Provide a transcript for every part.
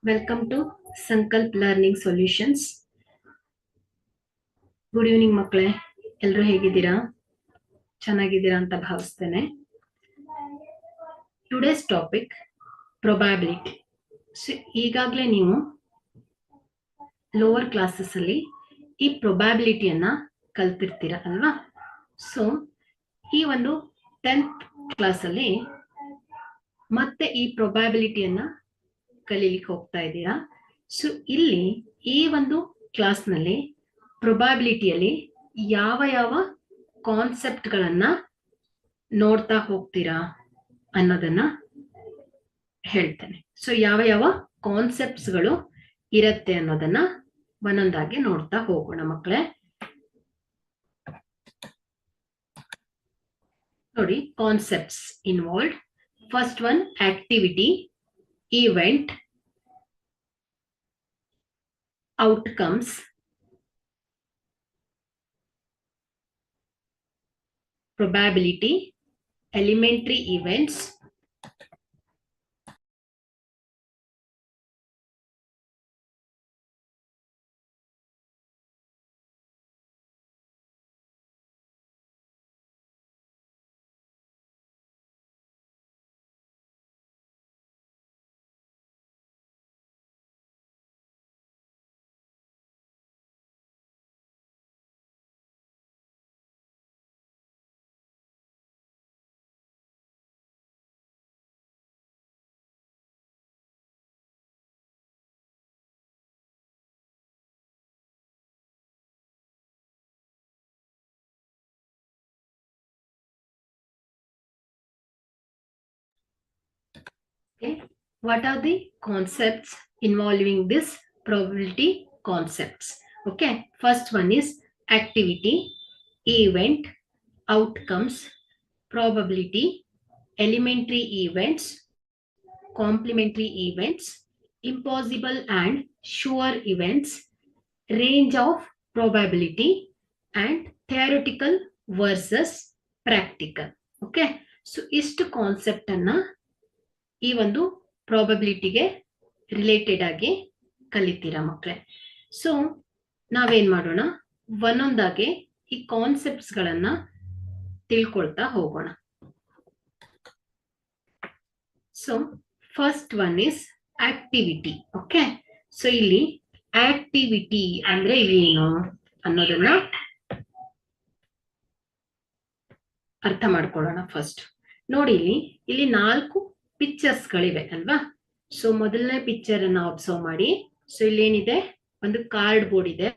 Welcome to Sankalp Learning Solutions. Good evening ಮಕ್ಕಳೇ, ಎಲ್ಲರೂ ಹೇಗಿದ್ದೀರಾ? ಚೆನ್ನಾಗಿದ್ದೀರಾ ಅಂತ ಭಾವಿಸ್ತೇನೆ. Today's topic probability. ಈಗಾಗಲೇ ನೀವು ಲೋವರ್ ಕ್ಲಾಸಸ್ ಅಲ್ಲಿ ಈ ಪ್ರೊಬ್ಯಾಬಿಲಿಟಿಯನ್ನ ಕಲ್ತಿರ್ತೀರ ಅಲ್ವಾ? ಸೊ ಈ ಒಂದು 10th ಕ್ಲಾಸ್ ಅಲ್ಲಿ ಮತ್ತೆ ಈ ಪ್ರೊಬ್ಯಾಬಿಲಿಟಿಯನ್ನ ಕಲೀಲಿಕ್ಕೆ ಹೋಗ್ತಾ ಇದ್ದೀರಾ. ಸೊ ಇಲ್ಲಿ ಈ ಒಂದು ಕ್ಲಾಸ್ನಲ್ಲಿ ಪ್ರೊಬ್ಯಾಬಿಲಿಟಿಯಲ್ಲಿ ಯಾವ ಯಾವ ಕಾನ್ಸೆಪ್ಟ್ಗಳನ್ನ ನೋಡ್ತಾ ಹೋಗ್ತೀರಾ ಅನ್ನೋದನ್ನ ಹೇಳ್ತೇನೆ. ಸೊ ಯಾವ ಯಾವ ಕಾನ್ಸೆಪ್ಟ್ಸ್ಗಳು ಇರತ್ತೆ ಅನ್ನೋದನ್ನ ಒಂದೊಂದಾಗಿ ನೋಡ್ತಾ ಹೋಗೋಣ ಮಕ್ಕಳೇ. ನೋಡಿ, concepts involved. First one activity, event, outcomes, probability, elementary events, okay. What are the concepts involving this probability concepts? Okay, first one is activity, event, outcomes, probability, elementary events, complementary events, impossible and sure events, range of probability, and theoretical versus practical. Okay, so ಇಷ್ಟು concept ಅನ್ನ ಈ ಒಂದು ಪ್ರಾಬಬಿಲಿಟಿಗೆ related ಆಗಿ ಕಲಿತೀರಾ ಮಕ್ಕಳೇ. So ನಾವೇನ್ ಮಾಡೋಣ, ಒಂದೊಂದಾಗಿ ಈ ಕಾನ್ಸೆಪ್ಟ್ಸ್ ಗಳನ್ನ ತಿಳ್ಕೊಳ್ತಾ ಹೋಗೋಣ. So first one is activity. Okay, so ಇಲ್ಲಿ ಆಕ್ಟಿವಿಟಿ ಅಂದ್ರೆ ಏನು ಅನ್ನೋದನ್ನ ಅರ್ಥ ಮಾಡ್ಕೊಳ್ಳೋಣ. ಫಸ್ಟ್ ನೋಡಿ, ಇಲ್ಲಿ 4 ಪಿಕ್ಚರ್ಸ್ ಗಳಿವೆ ಅಲ್ವಾ? ಸೊ ಮೊದಲನೇ ಪಿಕ್ಚರ್ ಅನ್ನ ಅಬ್ಸರ್ವ್ ಮಾಡಿ. ಸೊ ಇಲ್ಲಿ ಏನಿದೆ, ಒಂದು ಕಾರ್ಡ್ ಬೋರ್ಡ್ ಇದೆ.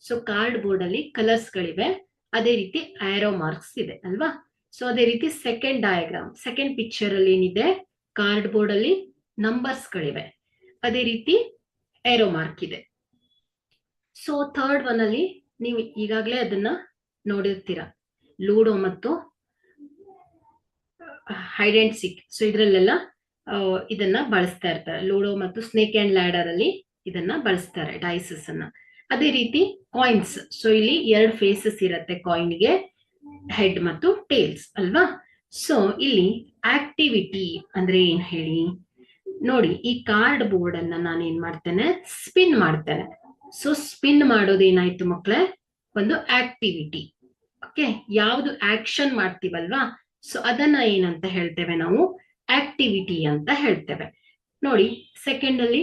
ಸೊ ಕಾರ್ಡ್ ಬೋರ್ಡ್ ಅಲ್ಲಿ ಕಲರ್ಸ್ ಗಳಿವೆ, ಅದೇ ರೀತಿ ಆರೋ ಮಾರ್ಕ್ಸ್ ಇದೆ ಅಲ್ವಾ? ಸೊ ಅದೇ ರೀತಿ ಸೆಕೆಂಡ್ ಡಯಾಗ್ರಾಮ್, ಸೆಕೆಂಡ್ ಪಿಕ್ಚರ್ ಅಲ್ಲಿ ಏನಿದೆ, ಕಾರ್ಡ್ ಬೋರ್ಡ್ ಅಲ್ಲಿ ನಂಬರ್ಸ್ ಗಳಿವೆ, ಅದೇ ರೀತಿ ಏರೋ ಮಾರ್ಕ್ ಇದೆ. ಸೊ ಥರ್ಡ್ ಒನ್ ಅಲ್ಲಿ ನೀವು ಈಗಾಗಲೇ ಅದನ್ನ ನೋಡಿರ್ತೀರ, ಲೂಡೋ ಮತ್ತು ಹೈಡ್ ಅಂಡ್ ಸಿಕ್. ಸೊ ಇದ್ರಲ್ಲೆಲ್ಲ ಇದನ್ನ ಬಳಸ್ತಾ ಇರ್ತಾರೆ. ಲೂಡೋ ಮತ್ತು ಸ್ನೇಕ್ ಅಂಡ್ ಲ್ಯಾಡರ್ ಅಲ್ಲಿ ಇದನ್ನ ಬಳಸ್ತಾರೆ, ಡೈಸಸ್ ಅನ್ನ. ಅದೇ ರೀತಿ ಕಾಯಿನ್ಸ್. ಸೊ ಇಲ್ಲಿ 2 ಫೇಸಸ್ ಇರತ್ತೆ ಕಾಯಿನ್ಗೆ, ಹೆಡ್ ಮತ್ತು ಟೇಲ್ಸ್ ಅಲ್ವಾ? ಸೊ ಇಲ್ಲಿ ಆಕ್ಟಿವಿಟಿ ಅಂದ್ರೆ ಏನ್ ಹೇಳಿ ನೋಡಿ. ಈ ಕಾರ್ಡ್ ಬೋರ್ಡ್ ಅನ್ನ ನಾನು ಏನ್ ಮಾಡ್ತೇನೆ, ಸ್ಪಿನ್ ಮಾಡ್ತೇನೆ. ಸೊ ಸ್ಪಿನ್ ಮಾಡೋದೇನಾಯ್ತು ಮಕ್ಕಳೇ, ಒಂದು ಆಕ್ಟಿವಿಟಿ. ಓಕೆ, ಯಾವ್ದು ಆಕ್ಷನ್ ಮಾಡ್ತೀವಲ್ವಾ, ಸೊ ಅದನ್ನ ಏನಂತ ಹೇಳ್ತೇವೆ ನಾವು, ಆಕ್ಟಿವಿಟಿ ಅಂತ ಹೇಳ್ತೇವೆ. ನೋಡಿ, ಸೆಕೆಂಡ್ ಅಲ್ಲಿ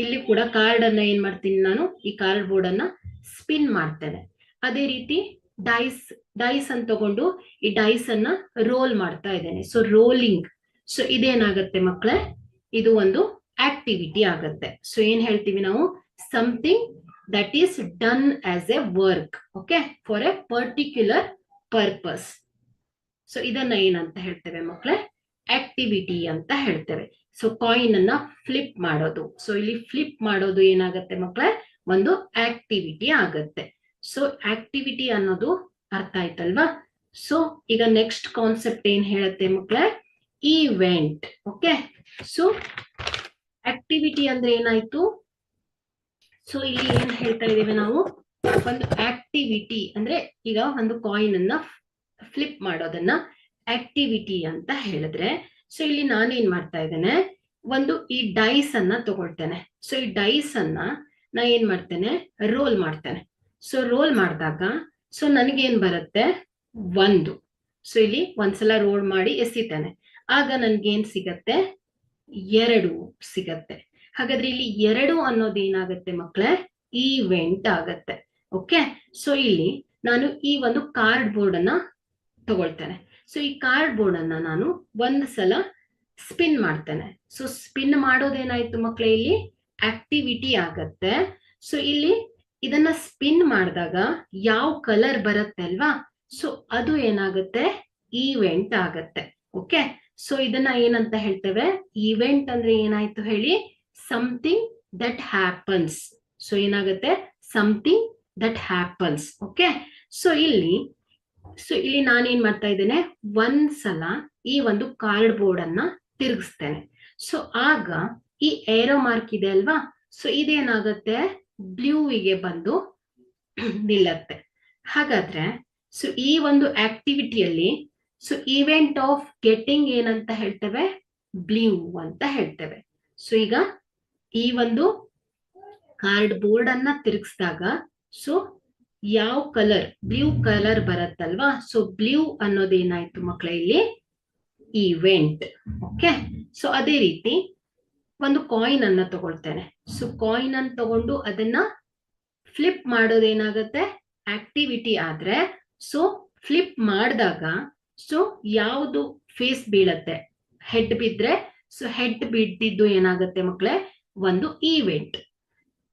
ಇಲ್ಲಿ ಕೂಡ ಕಾರ್ಡ್ ಅನ್ನ ಏನ್ ಮಾಡ್ತೀನಿ ನಾನು, ಈ ಕಾರ್ಡ್ ಬೋರ್ಡ್ ಅನ್ನ ಸ್ಪಿನ್ ಮಾಡ್ತೇನೆ. ಅದೇ ರೀತಿ ಡೈಸ್ ಅಂತ ತಗೊಂಡು ಈ ಡೈಸ್ ಅನ್ನ ರೋಲ್ ಮಾಡ್ತಾ ಇದ್ದೇನೆ. So rolling. ಸೊ ಇದೇನಾಗತ್ತೆ ಮಕ್ಕಳೇ, ಇದು ಒಂದು ಆಕ್ಟಿವಿಟಿ ಆಗತ್ತೆ. ಸೊ ಏನ್ ಹೇಳ್ತೀವಿ ನಾವು, something that is done as A work, okay, for A particular purpose. So ಇದನ್ನ ಏನಂತ ಹೇಳ್ತೇವೆ ಮಕ್ಕಳೇ, ಆಕ್ಟಿವಿಟಿ ಅಂತ ಹೇಳ್ತೇವೆ. ಸೊ ಕಾಯಿನ್ ಅನ್ನ ಫ್ಲಿಪ್ ಮಾಡೋದು. ಸೊ ಇಲ್ಲಿ ಫ್ಲಿಪ್ ಮಾಡೋದು ಏನಾಗತ್ತೆ ಮಕ್ಕಳೇ, ಒಂದು ಆಕ್ಟಿವಿಟಿ ಆಗತ್ತೆ. ಸೊ ಆಕ್ಟಿವಿಟಿ ಅನ್ನೋದು ಅರ್ಥ ಆಯ್ತಲ್ವಾ? ಸೊ ಈಗ ನೆಕ್ಸ್ಟ್ ಕಾನ್ಸೆಪ್ಟ್ ಏನ್ ಹೇಳುತ್ತೆ ಮಕ್ಕಳೇ, ಈವೆಂಟ್. ಓಕೆ, ಸೊ ಆಕ್ಟಿವಿಟಿ ಅಂದ್ರೆ ಏನಾಯ್ತು, ಸೊ ಇಲ್ಲಿ ಏನ್ ಹೇಳ್ತಾ ಇದೀವಿ ನಾವು, ಒಂದು ಆಕ್ಟಿವಿಟಿ ಅಂದ್ರೆ ಈಗ ಒಂದು ಕಾಯಿನ್ ಅನ್ನ ಫ್ಲಿಪ್ ಮಾಡೋದನ್ನ ಆಕ್ಟಿವಿಟಿ ಅಂತ ಹೇಳಿದ್ರೆ, ಸೊ ಇಲ್ಲಿ ನಾನೇನ್ ಮಾಡ್ತಾ ಇದ್ದೇನೆ, ಒಂದು ಈ ಡೈಸ್ ಅನ್ನ ತಗೊಳ್ತೇನೆ. ಸೊ ಈ ಡೈಸ್ ಅನ್ನ ನಾ ಏನ್ ಮಾಡ್ತೇನೆ, ರೋಲ್ ಮಾಡ್ತೇನೆ. ಸೊ ರೋಲ್ ಮಾಡಿದಾಗ ಸೊ ನನಗೇನ್ ಬರುತ್ತೆ, 1. ಸೊ ಇಲ್ಲಿ ಒಂದ್ಸಲ ರೋಲ್ ಮಾಡಿ ಎಸಿತೇನೆ, ಆಗ ನನ್ಗೇನ್ ಸಿಗತ್ತೆ, 2 ಸಿಗತ್ತೆ. ಹಾಗಾದ್ರೆ ಇಲ್ಲಿ 2 ಅನ್ನೋದು ಏನಾಗತ್ತೆ ಮಕ್ಕಳೇ, ಈವೆಂಟ್ ಆಗತ್ತೆ. ಓಕೆ, ಸೊ ಇಲ್ಲಿ ನಾನು ಈ ಒಂದು ಕಾರ್ಡ್ ಬೋರ್ಡ್ ಅನ್ನ ತಗೊಳ್ತೇನೆ. ಸೊ ಈ ಕಾರ್ಡ್ ಬೋರ್ಡ್ ಅನ್ನ ನಾನು ಒಂದ್ ಸಲ ಸ್ಪಿನ್ ಮಾಡ್ತೇನೆ. ಸೊ ಸ್ಪಿನ್ ಮಾಡೋದೇನಾಯ್ತು ಮಕ್ಕಳೇ, ಇಲ್ಲಿ ಆಕ್ಟಿವಿಟಿ ಆಗತ್ತೆ. ಸೊ ಇಲ್ಲಿ ಇದನ್ನ ಸ್ಪಿನ್ ಮಾಡಿದಾಗ ಯಾವ ಕಲರ್ ಬರುತ್ತೆ ಅಲ್ವಾ, ಸೊ ಅದು ಏನಾಗುತ್ತೆ, ಈವೆಂಟ್ ಆಗತ್ತೆ. ಓಕೆ, ಸೊ ಇದನ್ನ ಏನಂತ ಹೇಳ್ತೇವೆ, ಈವೆಂಟ್ ಅಂದ್ರೆ ಏನಾಯ್ತು ಹೇಳಿ, ಸಮಥಿಂಗ್ ದಟ್ ಹ್ಯಾಪನ್ಸ್. ಸೊ ಏನಾಗುತ್ತೆ, something that happens. Okay, so ಇಲ್ಲಿ ನಾನೇನ್ ಮಾಡ್ತಾ ಇದ್ದೇನೆ, ಒಂದ್ಸಲ ಈ ಒಂದು ಕಾರ್ಡ್ ಬೋರ್ಡ್ ಅನ್ನ ತಿರುಗಿಸ್ತೇನೆ. ಸೊ ಆಗ ಈ ಏರೋ ಮಾರ್ಕ್ ಇದೆ ಅಲ್ವಾ, ಸೊ ಇದೇನಾಗುತ್ತೆ, ಬ್ಲೂವಿಗೆ ಬಂದು ನಿಲ್ಲತ್ತೆ. ಹಾಗಾದ್ರೆ ಸೊ ಈ ಒಂದು ಆಕ್ಟಿವಿಟಿಯಲ್ಲಿ ಸೊ ಇವೆಂಟ್ ಆಫ್ ಗೆಟಿಂಗ್ ಏನಂತ ಹೇಳ್ತೇವೆ, ಬ್ಲೂ ಅಂತ ಹೇಳ್ತೇವೆ. ಸೊ ಈಗ ಈ ಒಂದು ಕಾರ್ಡ್ ಬೋರ್ಡ್ ಅನ್ನ ತಿರುಗಿಸಿದಾಗ ಸೊ ಯಾವ ಕಲರ್, ಬ್ಲೂ ಕಲರ್ ಬರುತ್ತಲ್ವಾ, ಸೊ ಬ್ಲೂ ಅನ್ನೋದೇನಾಯ್ತು ಮಕ್ಕಳ, ಇಲ್ಲಿ ಈವೆಂಟ್. ಓಕೆ, ಸೊ ಅದೇ ರೀತಿ ಒಂದು ಕಾಯಿನ್ ಅನ್ನ ತಗೊಳ್ತೇನೆ. ಸೊ ಕಾಯಿನ್ ಅನ್ನ ತಗೊಂಡು ಅದನ್ನ ಫ್ಲಿಪ್ ಮಾಡೋದೇನಾಗತ್ತೆ, ಆಕ್ಟಿವಿಟಿ ಆದ್ರೆ ಸೊ ಫ್ಲಿಪ್ ಮಾಡಿದಾಗ ಸೊ ಯಾವುದು ಫೇಸ್ ಬೀಳತ್ತೆ, ಹೆಡ್ ಬಿದ್ರೆ ಸೊ ಹೆಡ್ ಬಿದ್ದಿದ್ದು ಏನಾಗತ್ತೆ ಮಕ್ಕಳೇ, ಒಂದು ಈವೆಂಟ್.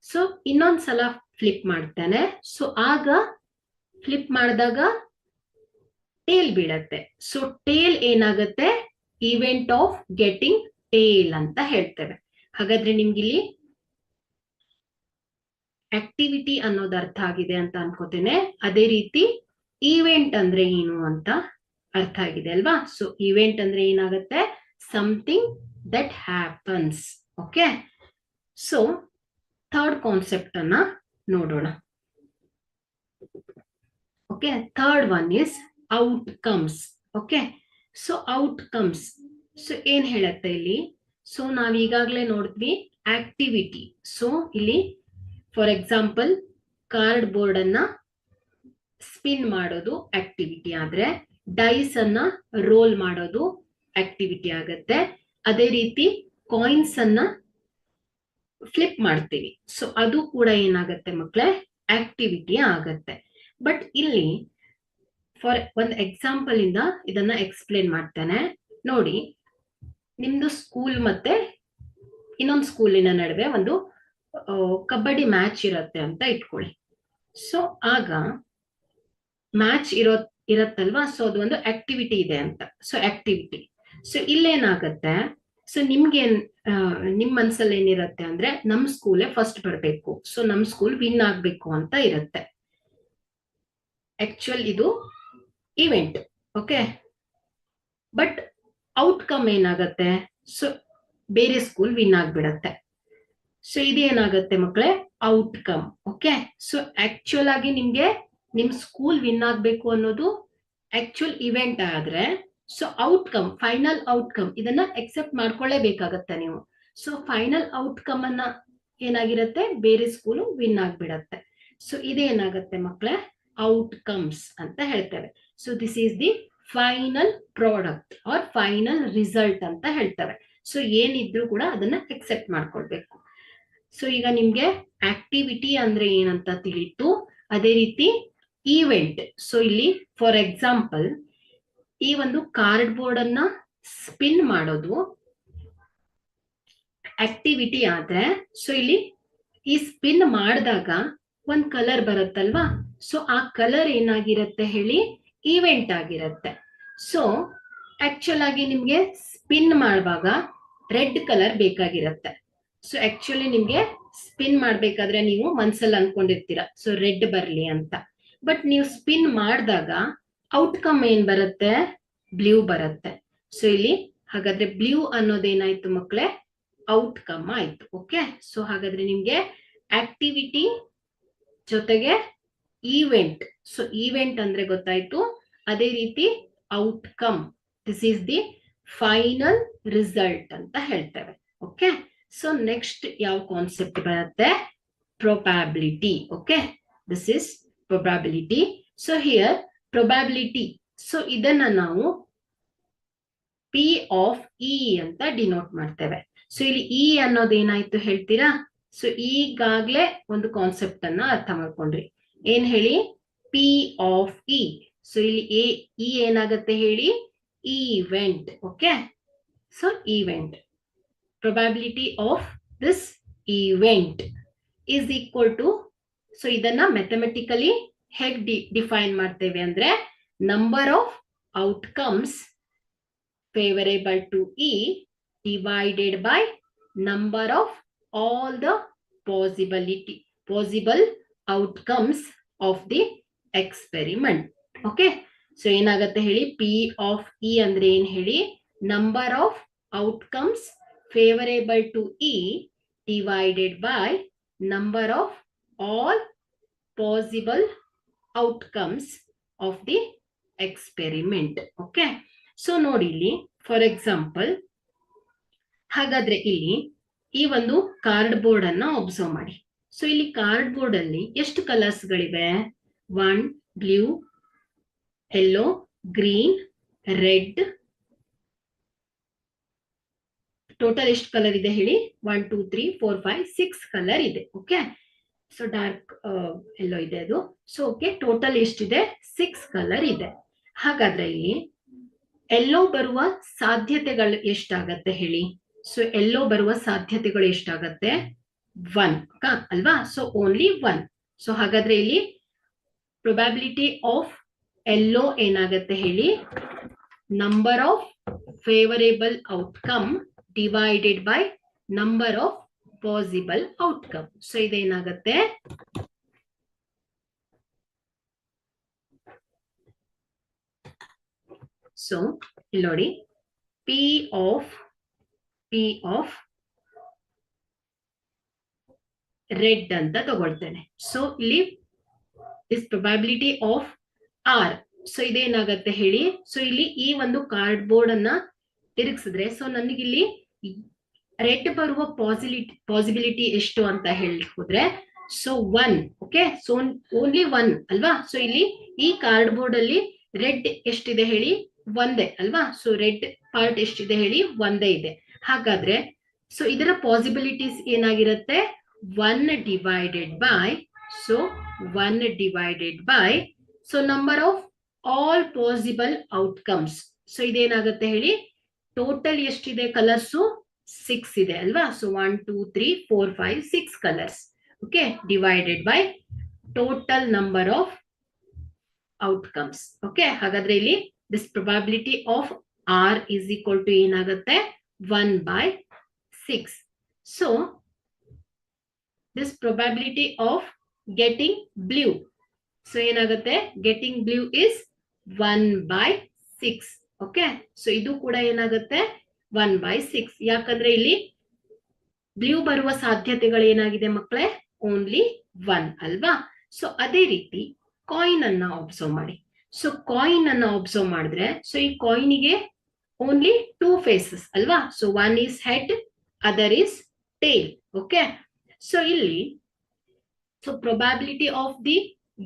ಸೊ ಇನ್ನೊಂದ್ಸಲ ಫ್ಲಿಪ್ ಮಾಡ್ತೇನೆ. ಸೊ ಆಗ ಫ್ಲಿಪ್ ಮಾಡಿದಾಗ ಟೇಲ್ ಬೀಳತ್ತೆ. ಸೊ ಟೇಲ್ ಏನಾಗತ್ತೆ, ಈವೆಂಟ್ ಆಫ್ ಗೆಟಿಂಗ್ ಟೇಲ್ ಅಂತ ಹೇಳ್ತೇವೆ. ಹಾಗಾದ್ರೆ ನಿಮ್ಗಿಲ್ಲಿ ಆಕ್ಟಿವಿಟಿ ಅನ್ನೋದು ಅರ್ಥ ಆಗಿದೆ ಅಂತ ಅನ್ಕೋತೇನೆ. ಅದೇ ರೀತಿ ಈವೆಂಟ್ ಅಂದ್ರೆ ಏನು ಅಂತ ಅರ್ಥ ಆಗಿದೆ ಅಲ್ವಾ. ಸೊ ಈವೆಂಟ್ ಅಂದ್ರೆ ಏನಾಗುತ್ತೆ, something that happens. Okay, so third concept ಅನ್ನ ನೋಡೋಣ. Okay, third one is outcomes. Okay, so outcomes so ಏನ್ ಹೇಳತ್ತೆ ಇಲ್ಲಿ, ಸೊ ನಾವ್ ಈಗಾಗ್ಲೇ ನೋಡಿದ್ವಿ ಆಕ್ಟಿವಿಟಿ. ಸೊ ಇಲ್ಲಿ ಫಾರ್ ಎಕ್ಸಾಂಪಲ್ ಕಾರ್ಡ್ ಬೋರ್ಡ್ ಅನ್ನ ಸ್ಪಿನ್ ಮಾಡೋದು ಆಕ್ಟಿವಿಟಿ ಆದ್ರೆ, ಡೈಸ್ ಅನ್ನ ರೋಲ್ ಮಾಡೋದು ಆಕ್ಟಿವಿಟಿ ಆಗತ್ತೆ. ಅದೇ ರೀತಿ ಕಾಯಿನ್ಸ್ ಅನ್ನ ಫ್ಲಿಪ್ ಮಾಡ್ತೀವಿ, ಸೊ ಅದು ಕೂಡ ಏನಾಗತ್ತೆ ಮಕ್ಕಳೇ, ಆಕ್ಟಿವಿಟಿ ಆಗತ್ತೆ. ಬಟ್ ಇಲ್ಲಿ ಫಾರ್ ಒಂದು ಎಕ್ಸಾಂಪಲ್ ಇಂದ ಇದನ್ನ ಎಕ್ಸ್ಪ್ಲೇನ್ ಮಾಡ್ತೇನೆ ನೋಡಿ. ನಿಮ್ದು ಸ್ಕೂಲ್ ಮತ್ತೆ ಇನ್ನೊಂದು ಸ್ಕೂಲಿನ ನಡುವೆ ಒಂದು ಕಬಡ್ಡಿ ಮ್ಯಾಚ್ ಇರತ್ತೆ ಅಂತ ಇಟ್ಕೊಳ್ಳಿ. ಸೊ ಆಗ ಮ್ಯಾಚ್ ಇರತ್ತಲ್ವಾ, ಸೊ ಅದು ಒಂದು ಆಕ್ಟಿವಿಟಿ ಇದೆ ಅಂತ. ಸೊ ಆಕ್ಟಿವಿಟಿ, ಸೊ ಇಲ್ಲೇನಾಗತ್ತೆ, ಸೊ ನಿಮ್ಗೆ ನಿಮ್ ಮನ್ಸಲ್ಲಿ ಏನಿರತ್ತೆ ಅಂದ್ರೆ ನಮ್ ಸ್ಕೂಲೇ ಫಸ್ಟ್ ಬರ್ಬೇಕು, ಸೊ ನಮ್ ಸ್ಕೂಲ್ ವಿನ್ ಆಗ್ಬೇಕು ಅಂತ ಇರತ್ತೆ. ಆಕ್ಚುಯಲ್ ಇದು ಇವೆಂಟ್. ಓಕೆ, ಬಟ್ ಔಟ್ಕಮ್ ಏನಾಗತ್ತೆ, ಸೊ ಬೇರೆ ಸ್ಕೂಲ್ ವಿನ್ ಆಗ್ಬಿಡತ್ತೆ. ಸೊ ಇದೇನಾಗತ್ತೆ ಮಕ್ಕಳೇ, ಔಟ್ಕಮ್. ಓಕೆ, ಸೊ ಆಕ್ಚುಯಲ್ ಆಗಿ ನಿಮ್ಗೆ ನಿಮ್ ಸ್ಕೂಲ್ ವಿನ್ ಆಗ್ಬೇಕು ಅನ್ನೋದು ಆಕ್ಚುಯಲ್ ಇವೆಂಟ್ ಆದ್ರೆ, ಸೊ ಔಟ್ಕಮ್, ಫೈನಲ್ ಔಟ್ಕಮ್ ಇದನ್ನ ಎಕ್ಸೆಪ್ಟ್ ಮಾಡ್ಕೊಳ್ಳೇಬೇಕಾಗತ್ತೆ ನೀವು. ಸೊ ಫೈನಲ್ ಔಟ್ಕಮ್ ಅನ್ನ ಏನಾಗಿರತ್ತೆ, ಬೇರೆ ಸ್ಕೂಲು ವಿನ್ ಆಗ್ಬಿಡತ್ತೆ. ಸೊ ಇದೇನಾಗತ್ತೆ ಮಕ್ಕಳೇ, ಔಟ್ಕಮ್ಸ್ ಅಂತ ಹೇಳ್ತೇವೆ. So this is the final product or final result ಅಂತ ಹೇಳ್ತೇವೆ. ಸೊ ಏನಿದ್ರು ಕೂಡ ಅದನ್ನ ಎಕ್ಸೆಪ್ಟ್ ಮಾಡ್ಕೊಳ್ಬೇಕು. ಸೊ ಈಗ ನಿಮ್ಗೆ ಆಕ್ಟಿವಿಟಿ ಅಂದ್ರೆ ಏನಂತ ತಿಳಿತು. ಅದೇ ರೀತಿ ಈವೆಂಟ್, ಸೊ ಇಲ್ಲಿ ಫಾರ್ ಎಕ್ಸಾಂಪಲ್ ಈ ಒಂದು ಕಾರ್ಡ್ ಬೋರ್ಡ್ ಅನ್ನ ಸ್ಪಿನ್ ಮಾಡೋದು ಆಕ್ಟಿವಿಟಿ ಆದ್ರೆ, ಸೊ ಇಲ್ಲಿ ಈ ಸ್ಪಿನ್ ಮಾಡಿದಾಗ ಒಂದ್ ಕಲರ್ ಬರುತ್ತಲ್ವಾ, ಸೊ ಆ ಕಲರ್ ಏನಾಗಿರುತ್ತೆ ಹೇಳಿ, ಈವೆಂಟ್ ಆಗಿರುತ್ತೆ. ಸೊ ಆಕ್ಚುಲ್ ಆಗಿ ನಿಮ್ಗೆ ಸ್ಪಿನ್ ಮಾಡುವಾಗ ರೆಡ್ ಕಲರ್ ಬೇಕಾಗಿರುತ್ತೆ. ಸೊ ಆಕ್ಚುಲಿ ನಿಮ್ಗೆ ಸ್ಪಿನ್ ಮಾಡ್ಬೇಕಾದ್ರೆ ನೀವು ಮನ್ಸಲ್ಲಿ ಅನ್ಕೊಂಡಿರ್ತೀರ ಸೊ ರೆಡ್ ಬರ್ಲಿ ಅಂತ. ಬಟ್ ನೀವು ಸ್ಪಿನ್ ಮಾಡಿದಾಗ ಔಟ್ಕಮ್ ಏನ್ ಬರುತ್ತೆ, ಬ್ಲೂ ಬರುತ್ತೆ. ಸೊ ಇಲ್ಲಿ ಹಾಗಾದ್ರೆ ಬ್ಲೂ ಅನ್ನೋದೇನಾಯ್ತು ಮಕ್ಕಳೇ, ಔಟ್ಕಮ್ ಆಯ್ತು. ಓಕೆ, ಸೊ ಹಾಗಾದ್ರೆ ನಿಮ್ಗೆ ಆಕ್ಟಿವಿಟಿ ಜೊತೆಗೆ ಈವೆಂಟ್, ಸೊ ಈವೆಂಟ್ ಅಂದ್ರೆ ಗೊತ್ತಾಯ್ತು. ಅದೇ ರೀತಿ outcome, this is the final result ಅಂತ ಹೇಳ್ತೇವೆ. ಓಕೆ. ಸೊ ನೆಕ್ಸ್ಟ್ ಯಾವ ಕಾನ್ಸೆಪ್ಟ್ ಬರುತ್ತೆ? Probability. Okay, this is probability. So here probability, so ಇದನ್ನ ನಾವು ಪಿ ಆಫ್ ಇ ಅಂತ ಡಿನೋಟ್ ಮಾಡ್ತೇವೆ. ಸೊ ಇಲ್ಲಿ ಇ ಅನ್ನೋದು ಏನಾಯ್ತು ಹೇಳ್ತೀರಾ? ಸೊ ಈಗಾಗ್ಲೇ ಒಂದು ಕಾನ್ಸೆಪ್ಟ್ ಅನ್ನ ಅರ್ಥ ಮಾಡ್ಕೊಂಡ್ರಿ. ಏನ್ ಹೇಳಿ? P of E. ಸೊ ಇಲ್ಲಿ ಇ ಏನಾಗತ್ತೆ ಹೇಳಿ? Event. Okay, so event, probability of this event is equal to, so ಇದನ್ನ ಮ್ಯಾಥಮೆಟಿಕಲಿ ಹೇಗೆ ಡಿಫೈನ್ ಮಾಡ್ತೇವೆ ಅಂದ್ರೆ, number of outcomes favorable to E divided by number of all the possible outcomes of the experiment. Okay, so ಏನಾಗುತ್ತೆ ಹೇಳಿ? P of E ಅಂದ್ರೆ ಏನ್ ಹೇಳಿ? number of outcomes favorable to E divided by number of all possible outcomes of the experiment. Okay, so ನೋಡಿ ಇಲ್ಲಿ for example, ಹಾಗಾದ್ರೆ ಇಲ್ಲಿ ಈ ಒಂದು ಕಾರ್ಡ್ ಬೋರ್ಡ್ ಅನ್ನ ಒಬ್ಸರ್ವ್ ಮಾಡಿ. ಸೊ ಇಲ್ಲಿ ಕಾರ್ಡ್ ಬೋರ್ಡ್ ಅಲ್ಲಿ ಎಷ್ಟು ಕಲರ್ಸ್ ಗಳಿವೆ? 1 blue, yellow, green, red. Total ಎಷ್ಟು ಕಲರ್ ಇದೆ ಹೇಳಿ? 1 2 3 4 5 6 ಕಲರ್ ಇದೆ. ಓಕೆ, ಸೊ ಡಾರ್ಕ್ ಯೆಲ್ಲೋ ಇದೆ ಅದು. ಸೊ ಓಕೆ, ಟೋಟಲ್ ಎಷ್ಟಿದೆ? 6 ಕಲರ್ ಇದೆ. ಹಾಗಾದ್ರೆ ಇಲ್ಲಿ ಎಲ್ಲೋ ಬರುವ ಸಾಧ್ಯತೆಗಳು ಎಷ್ಟಾಗತ್ತೆ ಹೇಳಿ? ಸೊ ಎಲ್ಲೋ ಬರುವ ಸಾಧ್ಯತೆಗಳು ಎಷ್ಟಾಗತ್ತೆ? 1 ಅಲ್ವಾ? So only 1. ಸೊ ಹಾಗಾದ್ರೆ ಇಲ್ಲಿ ಪ್ರೊಬ್ಯಾಬಿಲಿಟಿ ಆಫ್ ಎಲ್ಲೋ ಏನಾಗತ್ತೆ ಹೇಳಿ? Number of favourable outcome divided by number of possible outcome. So ಇದೇನಾಗತ್ತೆ? ಸೊ ಇಲ್ಲಿ ನೋಡಿ, ಪಿ ಆಫ್ ರೆಡ್ ಅಂತ ತಗೊಳ್ತೇನೆ. ಸೊ ಇಲ್ಲಿ this probability of R. So ಇದೇನಾಗತ್ತೆ ಹೇಳಿ? ಸೊ ಇಲ್ಲಿ ಈ ಒಂದು ಕಾರ್ಡ್ ಬೋರ್ಡ್ ಅನ್ನ ತಿರುಗಿಸಿದ್ರೆ, ಸೊ ನನಗಿಲ್ಲಿ ರೆಡ್ ಬರುವ ಪಾಸಿಬಿಲಿಟಿ ಎಷ್ಟು ಅಂತ ಹೇಳಿದ್ರೆ, ಸೊ 1. ಓಕೆ, ಸೊ ಓನ್ಲಿ 1 ಅಲ್ವಾ? ಸೊ ಇಲ್ಲಿ ಈ ಕಾರ್ಡ್ ಬೋರ್ಡ್ ಅಲ್ಲಿ ರೆಡ್ ಎಷ್ಟಿದೆ ಹೇಳಿ? ಒಂದೇ ಅಲ್ವಾ? ಸೊ ರೆಡ್ ಪಾರ್ಟ್ ಎಷ್ಟಿದೆ ಹೇಳಿ? ಒಂದೇ ಇದೆ. ಹಾಗಾದ್ರೆ ಸೊ ಇದರ ಪಾಸಿಬಿಲಿಟೀಸ್ ಏನಾಗಿರುತ್ತೆ? 1 divided by, so 1 divided by, so number of all possible outcomes. So ಇದೇನಾಗುತ್ತೆ ಹೇಳಿ? ಟೋಟಲ್ ಎಷ್ಟಿದೆ ಕಲರ್ಸು? 6 ಇದೆ ಅಲ್ವಾ? So 1 2 3 4 5 6 colours. Okay, divided by total number of outcomes. Okay, ಹಾಗಾದ್ರೆ ಇಲ್ಲಿ this probability of R is equal to ಏನಾಗುತ್ತೆ? 1 by 6. So this probability of getting blue, so ಏನಾಗುತ್ತೆ? getting blue is 1 by 6. Okay, so ಇದು ಕೂಡ ಏನಾಗುತ್ತೆ? 1 by 6. ಯಾಕಂದ್ರೆ ಇಲ್ಲಿ blue ಬರುವ ಸಾಧ್ಯತೆಗಳು ಏನಾಗಿದೆ ಮಕ್ಕಳೇ? ಓನ್ಲಿ 1 ಅಲ್ವಾ? ಸೊ ಅದೇ ರೀತಿ ಕಾಯಿನ್ ಅನ್ನ ಒಬ್ಸರ್ವ್ ಮಾಡಿ. ಸೊ ಕಾಯಿನ್ ಅನ್ನ ಒಬ್ಸರ್ವ್ ಮಾಡಿದ್ರೆ, ಸೊ ಈ ಕಾಯಿನಿಗೆ ಓನ್ಲಿ 2 ಫೇಸಸ್ ಅಲ್ವಾ? So 1 is head, other is tail. Okay, so ಇಲ್ಲಿ so probability of the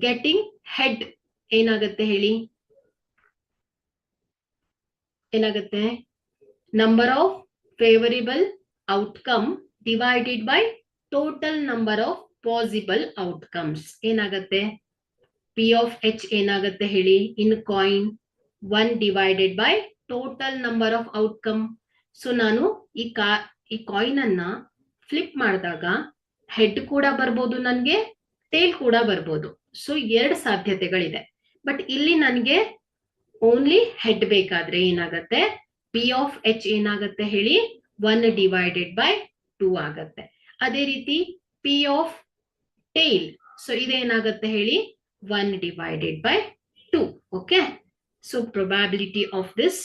getting head ಏನಾಗುತ್ತೆ ಹೇಳಿ? ಏನಾಗುತ್ತೆ? Number of favourable outcome divided by total number of possible outcomes. ಏನಾಗತ್ತೆ? ಪಿ ಆಫ್ ಎಚ್ ಏನಾಗುತ್ತೆ ಹೇಳಿ? In coin 1 divided by total number of outcome. So ನಾನು ಈ coin ಅನ್ನ ಫ್ಲಿಪ್ ಮಾಡಿದಾಗ ಹೆಡ್ ಕೂಡ ಬರ್ಬೋದು, ನನ್ಗೆ ಟೇಲ್ ಕೂಡ ಬರ್ಬೋದು. ಸೊ 2 ಸಾಧ್ಯತೆಗಳಿದೆ. ಬಟ್ ಇಲ್ಲಿ ನನ್ಗೆ ಓನ್ಲಿ ಹೆಡ್ ಬೇಕಾದ್ರೆ ಏನಾಗತ್ತೆ? ಪಿ ಆಫ್ ಎಚ್ ಏನಾಗತ್ತೆ ಹೇಳಿ? 1 ಡಿವೈಡೆಡ್ ಬೈ 2 ಆಗತ್ತೆ. ಅದೇ ರೀತಿ ಪಿ ಆಫ್ ಟೇಲ್, ಸೊ ಇದೇನಾಗತ್ತೆ ಹೇಳಿ? 1 divided by 2. Okay, so probability of this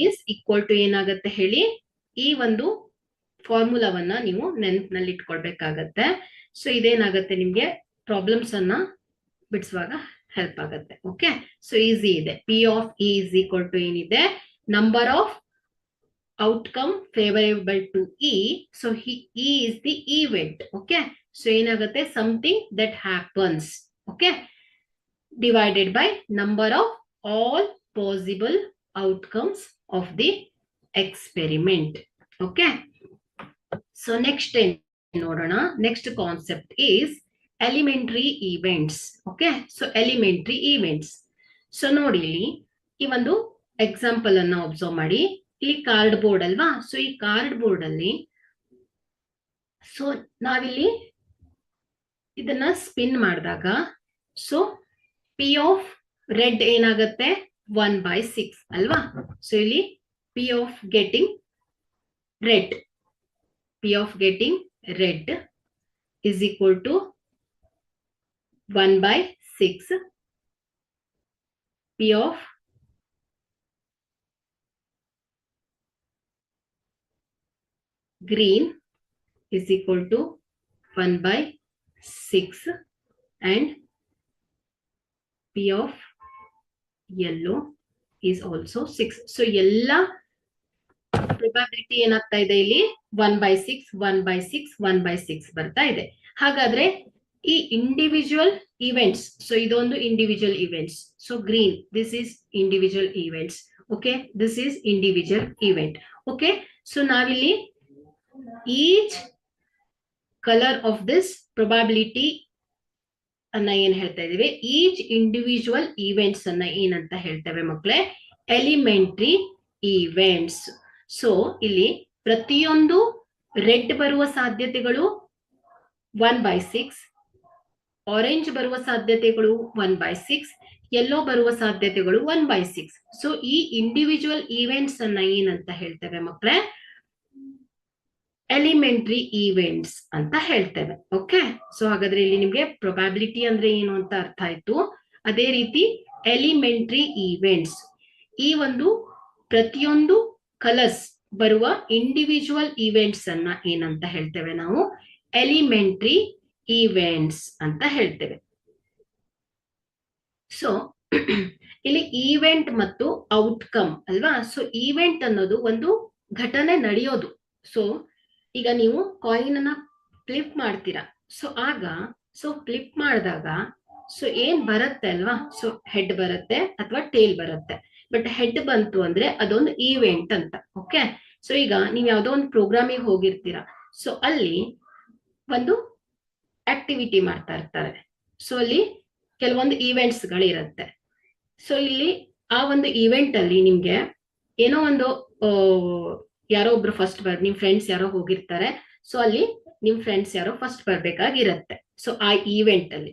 is equal to ಏನಾಗುತ್ತೆ ಹೇಳಿ? ಈ ಒಂದು ಫಾರ್ಮುಲಾವನ್ನ ನೀವು ನೆನಪಿನಲ್ಲಿ ಇಟ್ಕೊಳ್ಬೇಕಾಗತ್ತೆ. ಸೊ ಇದೇನಾಗತ್ತೆ? ನಿಮ್ಗೆ ಪ್ರಾಬ್ಲಮ್ಸ್ ಅನ್ನ ಬಿಡಿಸುವಾಗ ಹೆಲ್ಪ್ ಆಗುತ್ತೆ. ಓಕೆ, ಸೊ ಈಸಿ ಇದೆ. P of E is equal to ಏನಿದೆ? Number of outcome favorable to E. So E is the event. Okay. So ಏನಾಗುತ್ತೆ something that happens. Okay. Divided by number of all possible outcomes of the experiment. Okay. So next ನೋಡೋಣ. Next concept is elementary events. Okay. So elementary events. So ನೋಡಿ ಈ ಒಂದು example ಅನ್ನ observe ಮಾಡಿ. ಇಲ್ಲಿ card board ಅಲ್ವಾ? So ಈ card board ಅಲ್ಲಿ ಸೊ ನಾವಿಲ್ಲಿ ಇದನ್ನ ಸ್ಪಿನ್ ಮಾಡಿದಾಗ ಸೊ ಪಿ ಆಫ್ ರೆಡ್ ಏನಾಗುತ್ತೆ 1/6 ಅಲ್ವಾ? ಸೊ ಇಲ್ಲಿ P of getting red is equal to 1/6 P of green is equal to 1/6 and P of yellow is also 6. So yellow probability ಏನಾಗ್ತಾ ಇದೆ ಇಲ್ಲಿ 1/6 1/6 1/6 ಬರ್ತಾ ಇದೆ. ಹಾಗಾದ್ರೆ ಈ ಇಂಡಿವಿಜುವಲ್ ಇವೆಂಟ್ಸ್, ಸೊ ಇದೊಂದು individual events. So green, this is individual events. Okay, this is individual event. Okay, so ನಾವಿಲ್ಲಿ each colour of this probability ಅನ್ನ ಏನ್ ಹೇಳ್ತಾ ಇದೀವಿ? ಈಚ್ ಇಂಡಿವಿಜುವಲ್ ಇವೆಂಟ್ಸ್ ಅನ್ನ ಏನಂತ ಹೇಳ್ತೇವೆ ಮಕ್ಕಳೇ? Elementary events. ಸೊ ಇಲ್ಲಿ ಪ್ರತಿಯೊಂದು ರೆಡ್ ಬರುವ ಸಾಧ್ಯತೆಗಳು 1/6, ಆರೆಂಜ್ ಬರುವ ಸಾಧ್ಯತೆಗಳು 1/6, ಯೆಲ್ಲೋ ಬರುವ ಸಾಧ್ಯತೆಗಳು 1/6. ಸೊ ಈ ಇಂಡಿವಿಜುವಲ್ ಇವೆಂಟ್ಸ್ ಅನ್ನ ಏನಂತ ಹೇಳ್ತೇವೆ ಮಕ್ಕಳೇ? ಎಲಿಮೆಂಟ್ರಿ ಇವೆಂಟ್ಸ್ ಅಂತ ಹೇಳ್ತೇವೆ. ಓಕೆ, ಸೊ ಹಾಗಾದ್ರೆ ಇಲ್ಲಿ ನಿಮ್ಗೆ ಪ್ರೊಬಾಬಿಲಿಟಿ ಅಂದ್ರೆ ಏನು ಅಂತ ಅರ್ಥ ಆಯ್ತು. ಅದೇ ರೀತಿ ಎಲಿಮೆಂಟ್ರಿ ಇವೆಂಟ್ಸ್, ಈ ಒಂದು ಪ್ರತಿಯೊಂದು ಕಲರ್ಸ್ ಬರುವ ಇಂಡಿವಿಜುವಲ್ ಇವೆಂಟ್ಸ್ ಅನ್ನ ಏನಂತ ಹೇಳ್ತೇವೆ ನಾವು? ಎಲಿಮೆಂಟ್ರಿ ಇವೆಂಟ್ಸ್ ಅಂತ ಹೇಳ್ತೇವೆ. ಸೊ ಇಲ್ಲಿ ಈವೆಂಟ್ ಮತ್ತು ಔಟ್ಕಮ್ ಅಲ್ವಾ? ಸೊ ಈವೆಂಟ್ ಅನ್ನೋದು ಒಂದು ಘಟನೆ ನಡೆಯೋದು. ಸೊ ಈಗ ನೀವು ಕಾಯಿನ್ ಅನ್ನ ಫ್ಲಿಪ್ ಮಾಡ್ತೀರಾ. ಸೊ ಆಗ ಫ್ಲಿಪ್ ಮಾಡಿದಾಗ ಸೊ ಏನ್ ಬರುತ್ತೆ ಅಲ್ವಾ? ಸೊ ಹೆಡ್ ಬರುತ್ತೆ ಅಥವಾ ಟೇಲ್ ಬರುತ್ತೆ. ಬಟ್ ಹೆಡ್ ಬಂತು ಅಂದ್ರೆ ಅದೊಂದು ಈವೆಂಟ್ ಅಂತ. ಓಕೆ, ಸೊ ಈಗ ನೀವ್ ಯಾವ್ದೋ ಒಂದು ಪ್ರೋಗ್ರಾಮಿಗೆ ಹೋಗಿರ್ತೀರಾ. ಸೊ ಅಲ್ಲಿ ಒಂದು ಆಕ್ಟಿವಿಟಿ ಮಾಡ್ತಾ ಇರ್ತಾರೆ. ಸೊ ಅಲ್ಲಿ ಕೆಲವೊಂದು ಈವೆಂಟ್ಸ್ ಗಳಿರುತ್ತೆ. ಸೊ ಇಲ್ಲಿ ಆ ಒಂದು ಈವೆಂಟ್ ಅಲ್ಲಿ ನಿಮ್ಗೆ ಏನೋ ಒಂದು ಯಾರೋ ಒಬ್ರು ಫಸ್ಟ್ ನಿಮ್ ಫ್ರೆಂಡ್ಸ್ ಯಾರೋ ಹೋಗಿರ್ತಾರೆ. ಸೊ ಅಲ್ಲಿ ನಿಮ್ ಫ್ರೆಂಡ್ಸ್ ಯಾರೋ ಫಸ್ಟ್ ಬರ್ಬೇಕಾಗಿರತ್ತೆ. ಸೊ ಆ ಈವೆಂಟ್ ಅಲ್ಲಿ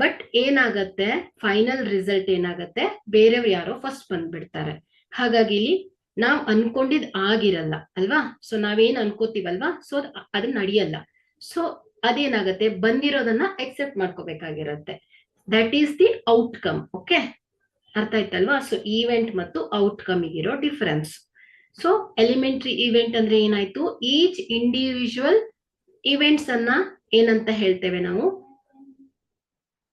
ಬಟ್ ಏನಾಗತ್ತೆ, ಫೈನಲ್ ರಿಸಲ್ಟ್ ಏನಾಗತ್ತೆ, ಬೇರೆಯವ್ರು ಯಾರೋ ಫಸ್ಟ್ ಬಂದ್ಬಿಡ್ತಾರೆ. ಹಾಗಾಗಿ ಇಲ್ಲಿ ನಾವ್ ಅನ್ಕೊಂಡಿದ್ ಆಗಿರಲ್ಲ ಅಲ್ವಾ? ಸೊ ನಾವೇನ್ ಅನ್ಕೋತೀವಲ್ವಾ, ಸೊ ಅದು ನಡೆಯಲ್ಲ. ಸೊ ಅದೇನಾಗತ್ತೆ, ಬಂದಿರೋದನ್ನ ಎಕ್ಸೆಪ್ಟ್ ಮಾಡ್ಕೋಬೇಕಾಗಿರತ್ತೆ. That is the outcome. Okay, ಅರ್ಥ ಆಯ್ತಲ್ವಾ? ಸೊ ಈವೆಂಟ್ ಮತ್ತು ಔಟ್ಕಮ್ ಇರೋ ಡಿಫರೆನ್ಸ್. ಸೊ ಎಲಿಮೆಂಟ್ರಿ ಇವೆಂಟ್ ಅಂದ್ರೆ ಏನಾಯ್ತು? ಈಚ್ ಇಂಡಿವಿಜುವಲ್ ಇವೆಂಟ್ಸ್ ಅನ್ನ ಏನಂತ ಹೇಳ್ತೇವೆ ನಾವು?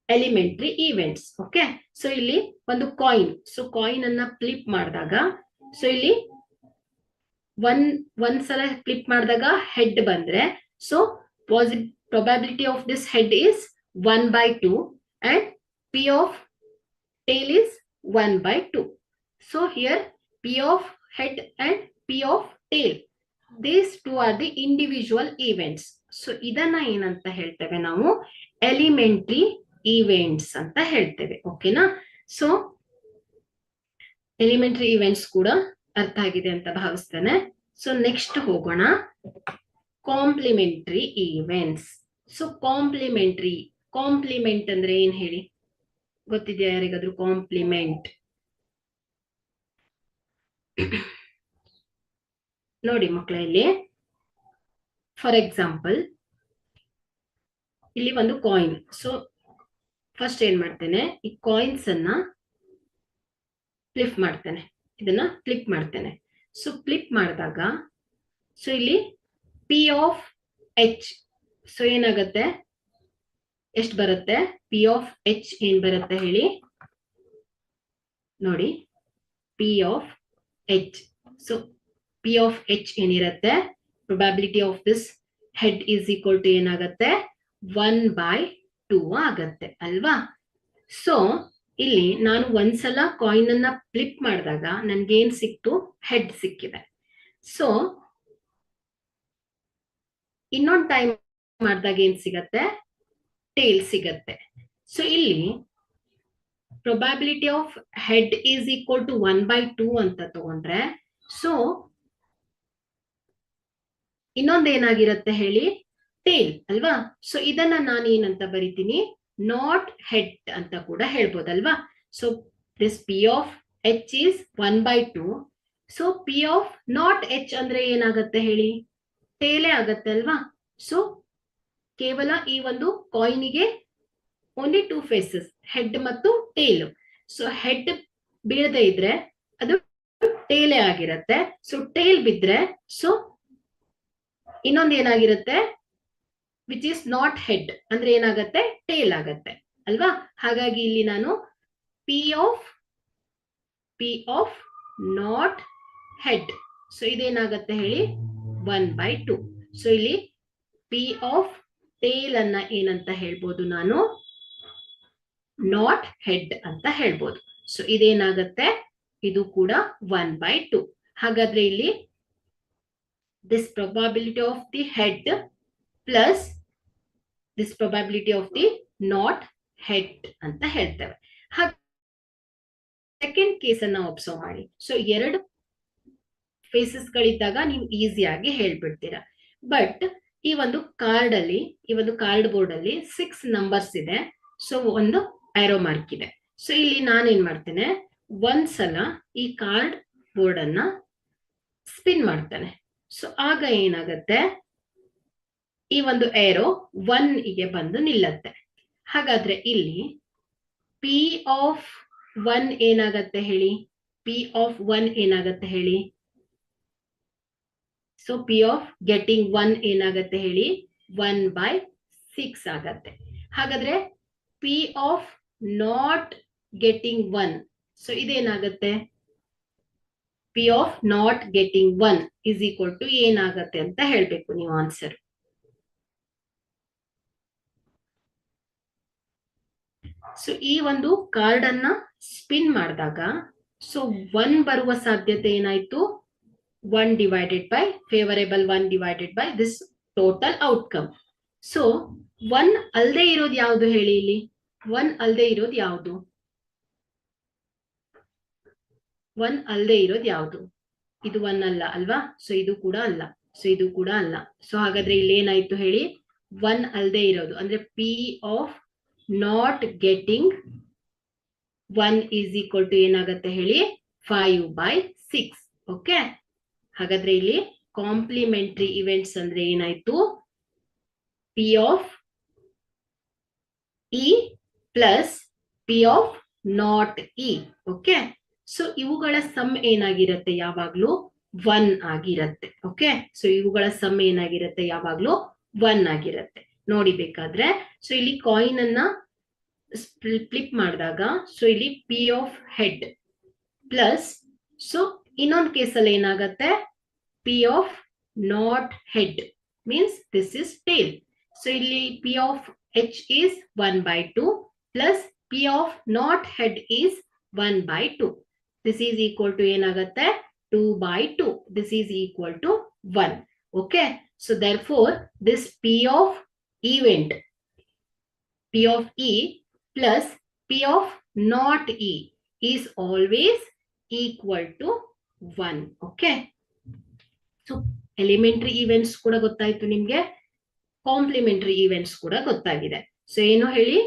Elementary events. ಓಕೆ, ಸೊ ಇಲ್ಲಿ ಒಂದು ಕಾಯಿನ್, ಸೊ ಕಾಯಿನ್ ಅನ್ನ ಫ್ಲಿಪ್ ಮಾಡಿದಾಗ ಸೊ ಇಲ್ಲಿ ಒಂದ್ಸಲ ಫ್ಲಿಪ್ ಮಾಡಿದಾಗ ಹೆಡ್ ಬಂದ್ರೆ so probability of this head is 1/2 and P of tail is 1/2. So here P of head and P of tail, these two are the individual events. So ಇದನ್ನ ಏನಂತ ಹೇಳ್ತೇವೆ ನಾವು? Elementary events ಅಂತ ಹೇಳ್ತೇವೆ. ಓಕೆನಾ? So elementary events ಕೂಡ ಅರ್ಥ ಆಗಿದೆ ಅಂತ ಭಾವಿಸ್ತೇನೆ. ಸೊ ನೆಕ್ಸ್ಟ್ ಹೋಗೋಣ, ಕಾಂಪ್ಲಿಮೆಂಟ್ರಿ ಇವೆಂಟ್ಸ್. ಸೊ ಕಾಂಪ್ಲಿಮೆಂಟ್ ಅಂದ್ರೆ ಏನ್ ಹೇಳಿ? ಗೊತ್ತಿದ್ಯಾ ಯಾರಿಗಾದ್ರೂ ಕಾಂಪ್ಲಿಮೆಂಟ್? ನೋಡಿ ಮಕ್ಕಳೇ, ಇಲ್ಲಿ ಫಾರ್ ಎಕ್ಸಾಂಪಲ್ ಇಲ್ಲಿ ಒಂದು ಕಾಯಿನ್. ಸೊ ಫಸ್ಟ್ ಏನ್ ಮಾಡ್ತೇನೆ, ಈ ಕಾಯಿನ್ಸ್ ಅನ್ನ ಫ್ಲಿಪ್ ಮಾಡ್ತೇನೆ, ಇದನ್ನ ಫ್ಲಿಪ್ ಮಾಡ್ತೇನೆ. ಸೊ ಫ್ಲಿಪ್ ಮಾಡಿದಾಗ ಸೊ ಇಲ್ಲಿ ಪಿ ಆಫ್ ಎಚ್, ಸೊ ಏನಾಗತ್ತೆ, ಎಷ್ಟು ಬರುತ್ತೆ? ಪಿ ಆಫ್ ಎಚ್ ಏನ್ ಬರುತ್ತೆ ಹೇಳಿ? ನೋಡಿ, P of H. So P of H ಏನಿರುತ್ತೆ, probability of this head is equal to ಏನಾಗತ್ತೆ 1/2 ಆಗತ್ತೆ ಅಲ್ವಾ. ಸೊ ಇಲ್ಲಿ ನಾನು ಒಂದ್ಸಲ ಕಾಯಿನ್ ಅನ್ನ ಫ್ಲಿಪ್ ಮಾಡಿದಾಗ ನನ್ಗೆ ಏನ್ ಸಿಕ್ತು, ಹೆಡ್ ಸಿಕ್ಕಿದೆ. ಸೊ ಇನ್ನೊಂದು ಟೈಮ್ ಮಾಡಿದಾಗ ಏನ್ ಸಿಗತ್ತೆ, ಟೇಲ್ ಸಿಗತ್ತೆ. ಸೊ ಇಲ್ಲಿ probability of head is equal to 1/2 ಅಂತ ತಗೊಂಡ್ರೆ, ಸೊ ಇನ್ನೊಂದೇನಾಗಿರುತ್ತೆ ಹೇಳಿ, ಟೇಲ್ ಅಲ್ವಾ. ಸೊ ಇದನ್ನ ನಾನು ಏನಂತ ಬರಿತೀನಿ, ನಾಟ್ ಹೆಡ್ ಅಂತ ಕೂಡ ಹೇಳ್ಬೋದಲ್ವಾ. So this P of H is 1/2. So P of not H ಅಂದ್ರೆ ಏನಾಗತ್ತೆ ಹೇಳಿ, ಟೇಲೇ ಆಗತ್ತೆ ಅಲ್ವಾ. ಸೊ ಕೇವಲ ಈ ಒಂದು ಕಾಯಿನಿಗೆ ಓನ್ಲಿ 2 ಫೇಸಸ್, ಹೆಡ್ ಮತ್ತು ಟೇಲ್. ಸೊ ಹೆಡ್ ಬೀಳದೆ ಇದ್ರೆ ಅದು ಟೇಲೇ ಆಗಿರತ್ತೆ. ಸೊ ಟೇಲ್ ಬಿದ್ರೆ ಸೊ ಇನ್ನೊಂದು ಏನಾಗಿರುತ್ತೆ, ವಿಚ್ ಇಸ್ ನಾಟ್ ಹೆಡ್ ಅಂದ್ರೆ ಏನಾಗತ್ತೆ, ಟೇಲ್ ಆಗತ್ತೆ ಅಲ್ವಾ. ಹಾಗಾಗಿ ಇಲ್ಲಿ ನಾನು P of not head, so ಇದೇನಾಗತ್ತೆ ಹೇಳಿ 1/2. ಸೊ ಇಲ್ಲಿ ಪಿ ಆಫ್ ಟೇಲ್ ಅನ್ನ ಏನಂತ ಹೇಳ್ಬೋದು, ನಾನು ನಾಟ್ ಹೆಡ್ ಅಂತ ಹೇಳ್ಬೋದು. ಸೊ ಇದೇನಾಗತ್ತೆ, ಇದು ಕೂಡ 1/2. ಹಾಗಾದ್ರೆ ಇಲ್ಲಿ this probability of the head plus this probability of the not head ಅಂತ ಹೇಳ್ತೇವೆ. ಹಾಗೆ ಸೆಕೆಂಡ್ ಕೇಸ್ ಅನ್ನ ಒಬ್ಸರ್ವ್ ಮಾಡಿ. ಸೊ 2 ಫೇಸಸ್ ಗಳಿದ್ದಾಗ ನೀವು ಈಸಿಯಾಗಿ ಹೇಳ್ಬಿಡ್ತೀರಾ. ಬಟ್ ಈ ಒಂದು ಕಾರ್ಡ್ ಅಲ್ಲಿ, ಈ ಒಂದು ಕಾರ್ಡ್ ಬೋರ್ಡ್ ಅಲ್ಲಿ 6 ನಂಬರ್ಸ್ ಇದೆ. ಸೊ ಒಂದು ಆರೋ ಮಾರ್ಕ್ ಇದೆ. ಸೊ ಇಲ್ಲಿ ನಾನೇನ್ ಮಾಡ್ತೇನೆ, ಒಂದ್ಸಲ ಈ ಕಾರ್ಡ್ ಬೋರ್ಡ್ ಅನ್ನ ಸ್ಪಿನ್ ಮಾಡ್ತೇನೆ. ಸೊ ಆಗ ಏನಾಗತ್ತೆ, ಈ ಒಂದು ಏರೋ 1 ಗೆ ಬಂದು ನಿಲ್ಲತ್ತೆ. ಹಾಗಾದ್ರೆ ಇಲ್ಲಿ ಪಿ ಆಫ್ 1 ಏನಾಗತ್ತೆ ಹೇಳಿ, ಪಿ ಆಫ್ 1 ಏನಾಗತ್ತೆ ಹೇಳಿ. ಸೊ ಪಿ ಆಫ್ ಗೆಟಿಂಗ್ 1 ಏನಾಗತ್ತೆ ಹೇಳಿ, 1/6 ಆಗತ್ತೆ. ಹಾಗಾದ್ರೆ P of not getting 1, so ಇದೇನಾಗತ್ತೆ, P of not getting 1 is equal to ಏನಾಗತ್ತೆ ಅಂತ ಹೇಳ್ಬೇಕು ನೀವು ಆನ್ಸರ್. ಸೊ ಈ ಒಂದು ಕಾರ್ಡ್ ಅನ್ನ ಸ್ಪಿನ್ ಮಾಡಿದಾಗ ಸೊ 1 ಬರುವ ಸಾಧ್ಯತೆ ಏನಾಯ್ತು, 1 divided by favourable 1 divided by this total outcome. So 1 ಅಲ್ಲದೆ ಇರೋದು ಯಾವುದು ಹೇಳಿ, ಇಲ್ಲಿ 1 ಅಲ್ಲದೆ ಇರೋದು ಯಾವುದು, 1 ಅಲ್ಲದೆ ಇರೋದು ಯಾವುದು, ಇದು 1 ಅಲ್ಲ ಅಲ್ವಾ. ಸೊ ಇದು ಕೂಡ ಅಲ್ಲ, ಸೊ ಇದು ಕೂಡ ಅಲ್ಲ. ಸೊ ಹಾಗಾದ್ರೆ ಇಲ್ಲಿ ಏನಾಯ್ತು ಹೇಳಿ, 1 ಅಲ್ಲದೆ ಇರೋದು ಅಂದ್ರೆ P of not getting 1 is equal to ಏನಾಗತ್ತೆ ಹೇಳಿ, 5/6. ಓಕೆ. ಹಾಗಾದ್ರೆ ಇಲ್ಲಿ ಕಾಂಪ್ಲಿಮೆಂಟರಿ ಇವೆಂಟ್ಸ್ ಅಂದ್ರೆ ಏನಾಯ್ತು, P of E plus P of not E. Okay. So ಇವುಗಳ ಸಮ್ ಏನಾಗಿರುತ್ತೆ, ಯಾವಾಗ್ಲೂ 1 ಆಗಿರತ್ತೆ. ಓಕೆ. ಸೊ ಇವುಗಳ ಸಮ್ ಏನಾಗಿರುತ್ತೆ, ಯಾವಾಗ್ಲೂ 1 ಆಗಿರತ್ತೆ. ನೋಡಿ ಬೇಕಾದ್ರೆ. ಸೊ ಇಲ್ಲಿ ಕಾಯಿನ್ ಅನ್ನ ಫ್ಲಿಪ್ ಮಾಡಿದಾಗ ಸೊ ಇಲ್ಲಿ P of head plus, so ಇನ್ನೊಂದು ಕೇಸಲ್ಲಿ ಏನಾಗತ್ತೆ, P of not head means this is tail. So ಇಲ್ಲಿ P of H is 1/2 plus P of not head is 1/2. This is equal to ಏನಾಗತ್ತೆ, 2/2. This is equal to 1. Okay. So therefore this P of event, P of E plus P of not E is always equal to 1. Okay. So elementary events ಕೂಡ ಗೊತ್ತಾಯ್ತು ನಿಮ್ಗೆ, complementary events ಕೂಡ ಗೊತ್ತಾಗಿದೆ. So ಏನು ಹೇಳಿ,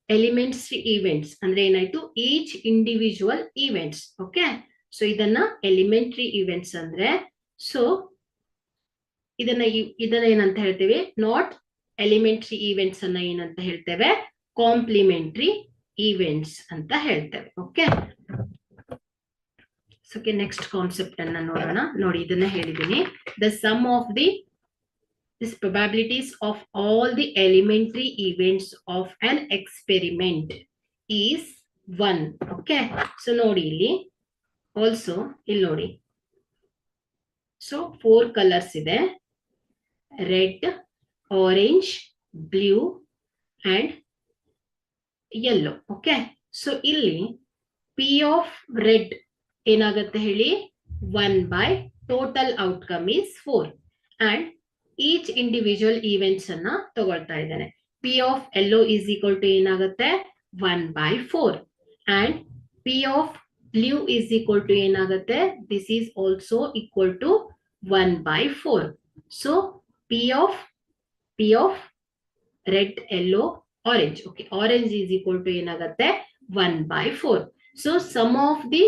elementary events ಅಂದ್ರೆ ಏನಾಯ್ತು, each individual events. Okay. So ಇದನ್ನ ಎಲಿಮೆಂಟರಿ events ಅಂದ್ರೆ, ಸೊ ಇದನ್ನ ಏನಂತ ಹೇಳ್ತೇವೆ, ನಾಟ್ ಎಲಿಮೆಂಟರಿ ಈವೆಂಟ್ಸ್ ಅನ್ನ ಏನಂತ ಹೇಳ್ತೇವೆ, ಕಾಂಪ್ಲಿಮೆಂಟರಿ ಈವೆಂಟ್ಸ್ ಅಂತ ಹೇಳ್ತೇವೆ. ಓಕೆ. ಸೊ ನೆಕ್ಸ್ಟ್ ಕಾನ್ಸೆಪ್ಟ್ ಅನ್ನ ನೋಡೋಣ. ನೋಡಿ ಇದನ್ನ ಹೇಳಿದೀನಿ, the sum of this probabilities of all the elementary events of an experiment is 1. Okay. So ನೋಡಿ ಇಲ್ಲಿ ಆಲ್ಸೋ ಇಲ್ಲಿ ನೋಡಿ, ಸೊ ಸೊ 4 ಕಲರ್ಸ್ ಇದೆ, red, orange, blue and yellow. Okay, so ಇಲ್ಲಿ ಪಿ ಆಫ್ ರೆಡ್ ಏನಾಗುತ್ತೆ ಹೇಳಿ, 1 by total outcome is 4 and each individual events ಅನ್ನ ತಗೊಳ್ತಾ ಇದ್ದೇನೆ. P of yellow is equal to ಏನಾಗುತ್ತೆ, 1 by 4 and P of blue is equal to ಏನಾಗುತ್ತೆ, this is also equal to 1 by 4. So P of red, yellow, orange. Okay, orange is equal to ಏನಾಗುತ್ತೆ, 1 by 4. So sum of the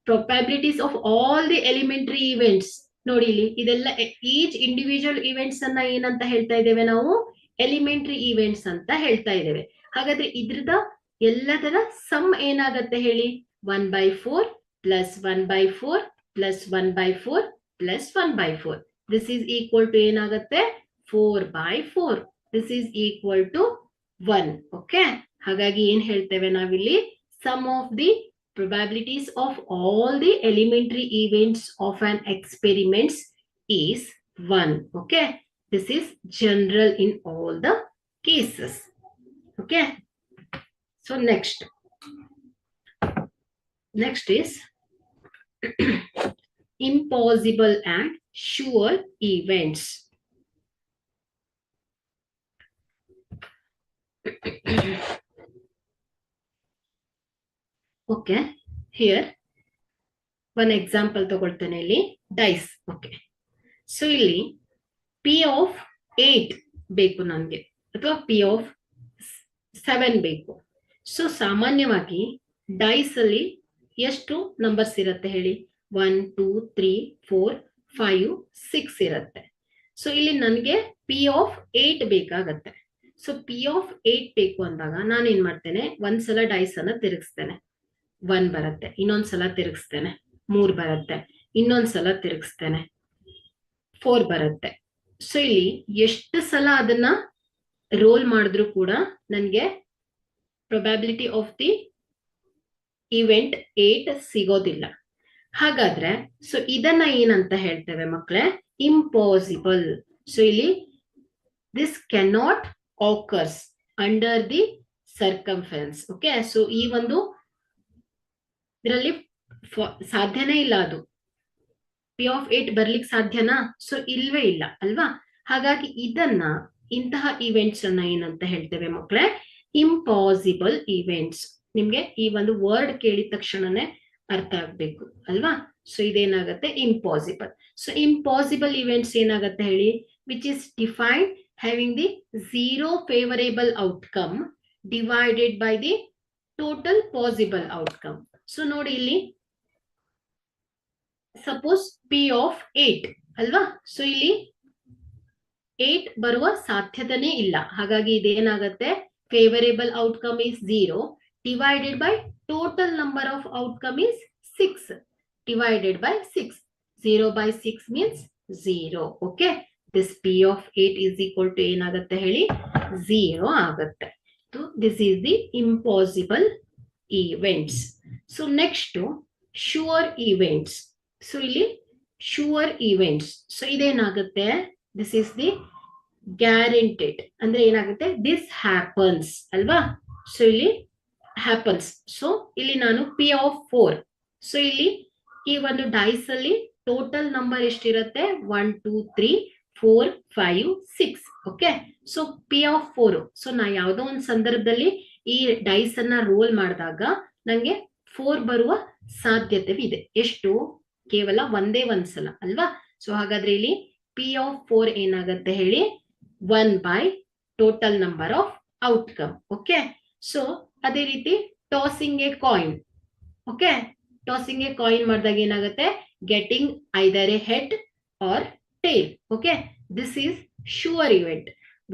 probabilities of all the elementary events ನೋಡಿ, ಇಲ್ಲಿ ಇದೆಲ್ಲ each individual events ಅನ್ನ ಏನಂತ ಹೇಳ್ತಾ ಇದ್ದೇವೆ ನಾವು, elementary events ಅಂತ ಹೇಳ್ತಾ ಇದ್ದೇವೆ. ಹಾಗಾದ್ರೆ ಇದ್ರದ ಎಲ್ಲದರ ಸಮ್ ಏನಾಗತ್ತೆ ಹೇಳಿ, 1 by 4 plus 1 by 4 plus 1 by 4 plus 1 by 4. This is equal to ಏನಾಗತ್ತೆ, 4 by 4. This is equal to 1. Okay, ಹಾಗಾಗಿ ಏನ್ ಹೇಳ್ತೇವೆ ನಾವಿಲ್ಲಿ, sum of the probabilities of all the elementary events of an experiment is 1. Okay, this is general in all the cases. Okay, so next is impossible and sure events. Okay, here one example ತಗೊಳ್ತೇನೆ ಇಲ್ಲಿ, dies. Okay, so ಇಲ್ಲಿ P of 8 ಬೇಕು ನನಗೆ, ಅಥವಾ P of 7 ಬೇಕು. So ಸಾಮಾನ್ಯವಾಗಿ dies ಅಲ್ಲಿ ಎಷ್ಟು numbers ಇರುತ್ತೆ ಹೇಳಿ, 1 2 3 4 5 6 ಇರುತ್ತೆ. ಸೊ ಇಲ್ಲಿ ನನಗೆ ಪಿ ಆಫ್ 8 ಬೇಕಾಗತ್ತೆ. ಸೊ ಪಿ ಆಫ್ 8 ಬೇಕು ಅಂದಾಗ ನಾನು ಏನ್ ಮಾಡ್ತೇನೆ, ಒಂದ್ಸಲ ಡೈಸ್ ಅನ್ನ ತಿರುಗಿಸ್ತೇನೆ, 1 ಬರುತ್ತೆ, ಇನ್ನೊಂದ್ಸಲ ತಿರುಗಿಸ್ತೇನೆ, 3 ಬರುತ್ತೆ, ಇನ್ನೊಂದ್ಸಲ ತಿರುಗಿಸ್ತೇನೆ, 4 ಬರುತ್ತೆ. ಸೊ ಇಲ್ಲಿ ಎಷ್ಟು ಸಲ ಅದನ್ನ ರೋಲ್ ಮಾಡಿದ್ರು ಕೂಡ ನನಗೆ ಪ್ರೊಬ್ಯಾಬಿಲಿಟಿ ಆಫ್ ದಿ ಇವೆಂಟ್ 8 ಸಿಗೋದಿಲ್ಲ. ಹಾಗಾದ್ರೆ ಸೊ ಇದನ್ನ ಏನಂತ ಹೇಳ್ತೇವೆ ಮಕ್ಕಳೇ, ಇಂಪಾಸಿಬಲ್. ಸೊ ಇಲ್ಲಿ this cannot occurs under the circumference. Okay, so ಈ ಒಂದು ಇದರಲ್ಲಿ ಸಾಧ್ಯನೇ ಇಲ್ಲ, ಅದು ಪಿ ಆಫ್ 8 ಬರ್ಲಿಕ್ಕೆ ಸಾಧ್ಯನಾ? ಸೊ ಇಲ್ವೇ ಇಲ್ಲ ಅಲ್ವಾ. ಹಾಗಾಗಿ ಇಂತಹ ಇವೆಂಟ್ಸ್ ಅನ್ನ ಏನಂತ ಹೇಳ್ತೇವೆ ಮಕ್ಕಳೇ, ಇಂಪಾಸಿಬಲ್ ಇವೆಂಟ್ಸ್. ನಿಮ್ಗೆ ಈ ಒಂದು ವರ್ಡ್ ಕೇಳಿದ ತಕ್ಷಣನೇ ಅರ್ಥ ಆಗ್ಬೇಕು ಅಲ್ವಾ. ಸೊ ಇದೇನಾಗತ್ತೆ, ಇಂಪಾಸಿಬಲ್. ಸೊ ಇಂಪಾಸಿಬಲ್ ಇವೆಂಟ್ಸ್ ಏನಾಗತ್ತೆ ಹೇಳಿ, which is defined having the 0 favourable outcome divided by the total possible outcome. So ನೋಡಿ ಇಲ್ಲಿ ಸಪೋಸ್ ಪಿ ಆಫ್ 8 ಅಲ್ವಾ. ಸೊ ಇಲ್ಲಿ 8 ಬರುವ ಸಾಧ್ಯತೆನೇ ಇಲ್ಲ. ಹಾಗಾಗಿ ಇದೇನಾಗತ್ತೆ, favourable outcome is 0 divided by total number of outcome is 6 divided by 6. 0 by 6 means 0. Okay, this P of 8 is equal to ಏನಾಗತ್ತೆ ಹೇಳಿ, 0 ಆಗತ್ತೆ. So this is the impossible events. So next sure events. So ಇಲ್ಲಿ sure events, so ಇದೇನಾಗುತ್ತೆ, this is the guaranteed. ಅಂದ್ರೆ ಏನಾಗುತ್ತೆ, this happens ಅಲ್ವಾ. So ಇಲ್ಲಿ happens. So ಇಲ್ಲಿ ನಾನು ಪಿ ಆಫ್ 4. ಸೊ ಇಲ್ಲಿ ಈ ಒಂದು ಡೈಸ್ ಅಲ್ಲಿ ಟೋಟಲ್ ನಂಬರ್ ಎಷ್ಟಿರುತ್ತೆ, 1 2 3 4 5 6. Okay, so P of 4. So ನಾ ಯಾವುದೋ ಒಂದು ಸಂದರ್ಭದಲ್ಲಿ ಈ ಡೈಸ್ ಅನ್ನ ರೋಲ್ ಮಾಡಿದಾಗ ನಂಗೆ 4 ಬರುವ ಸಾಧ್ಯತೆ ಇದೆ. ಎಷ್ಟು, ಕೇವಲ ಒಂದೇ ಒಂದ್ಸಲ ಅಲ್ವಾ. ಸೊ ಹಾಗಾದ್ರೆ ಇಲ್ಲಿ ಪಿ ಆಫ್ 4 ಏನಾಗತ್ತೆ ಹೇಳಿ, 1 by total number of outcome. Okay, so ಅದೇ ರೀತಿ tossing a coin. Okay, tossing a coin ಮಾಡಿದಾಗ ಏನಾಗುತ್ತೆ, getting either a head or tail. Okay, this is sure event.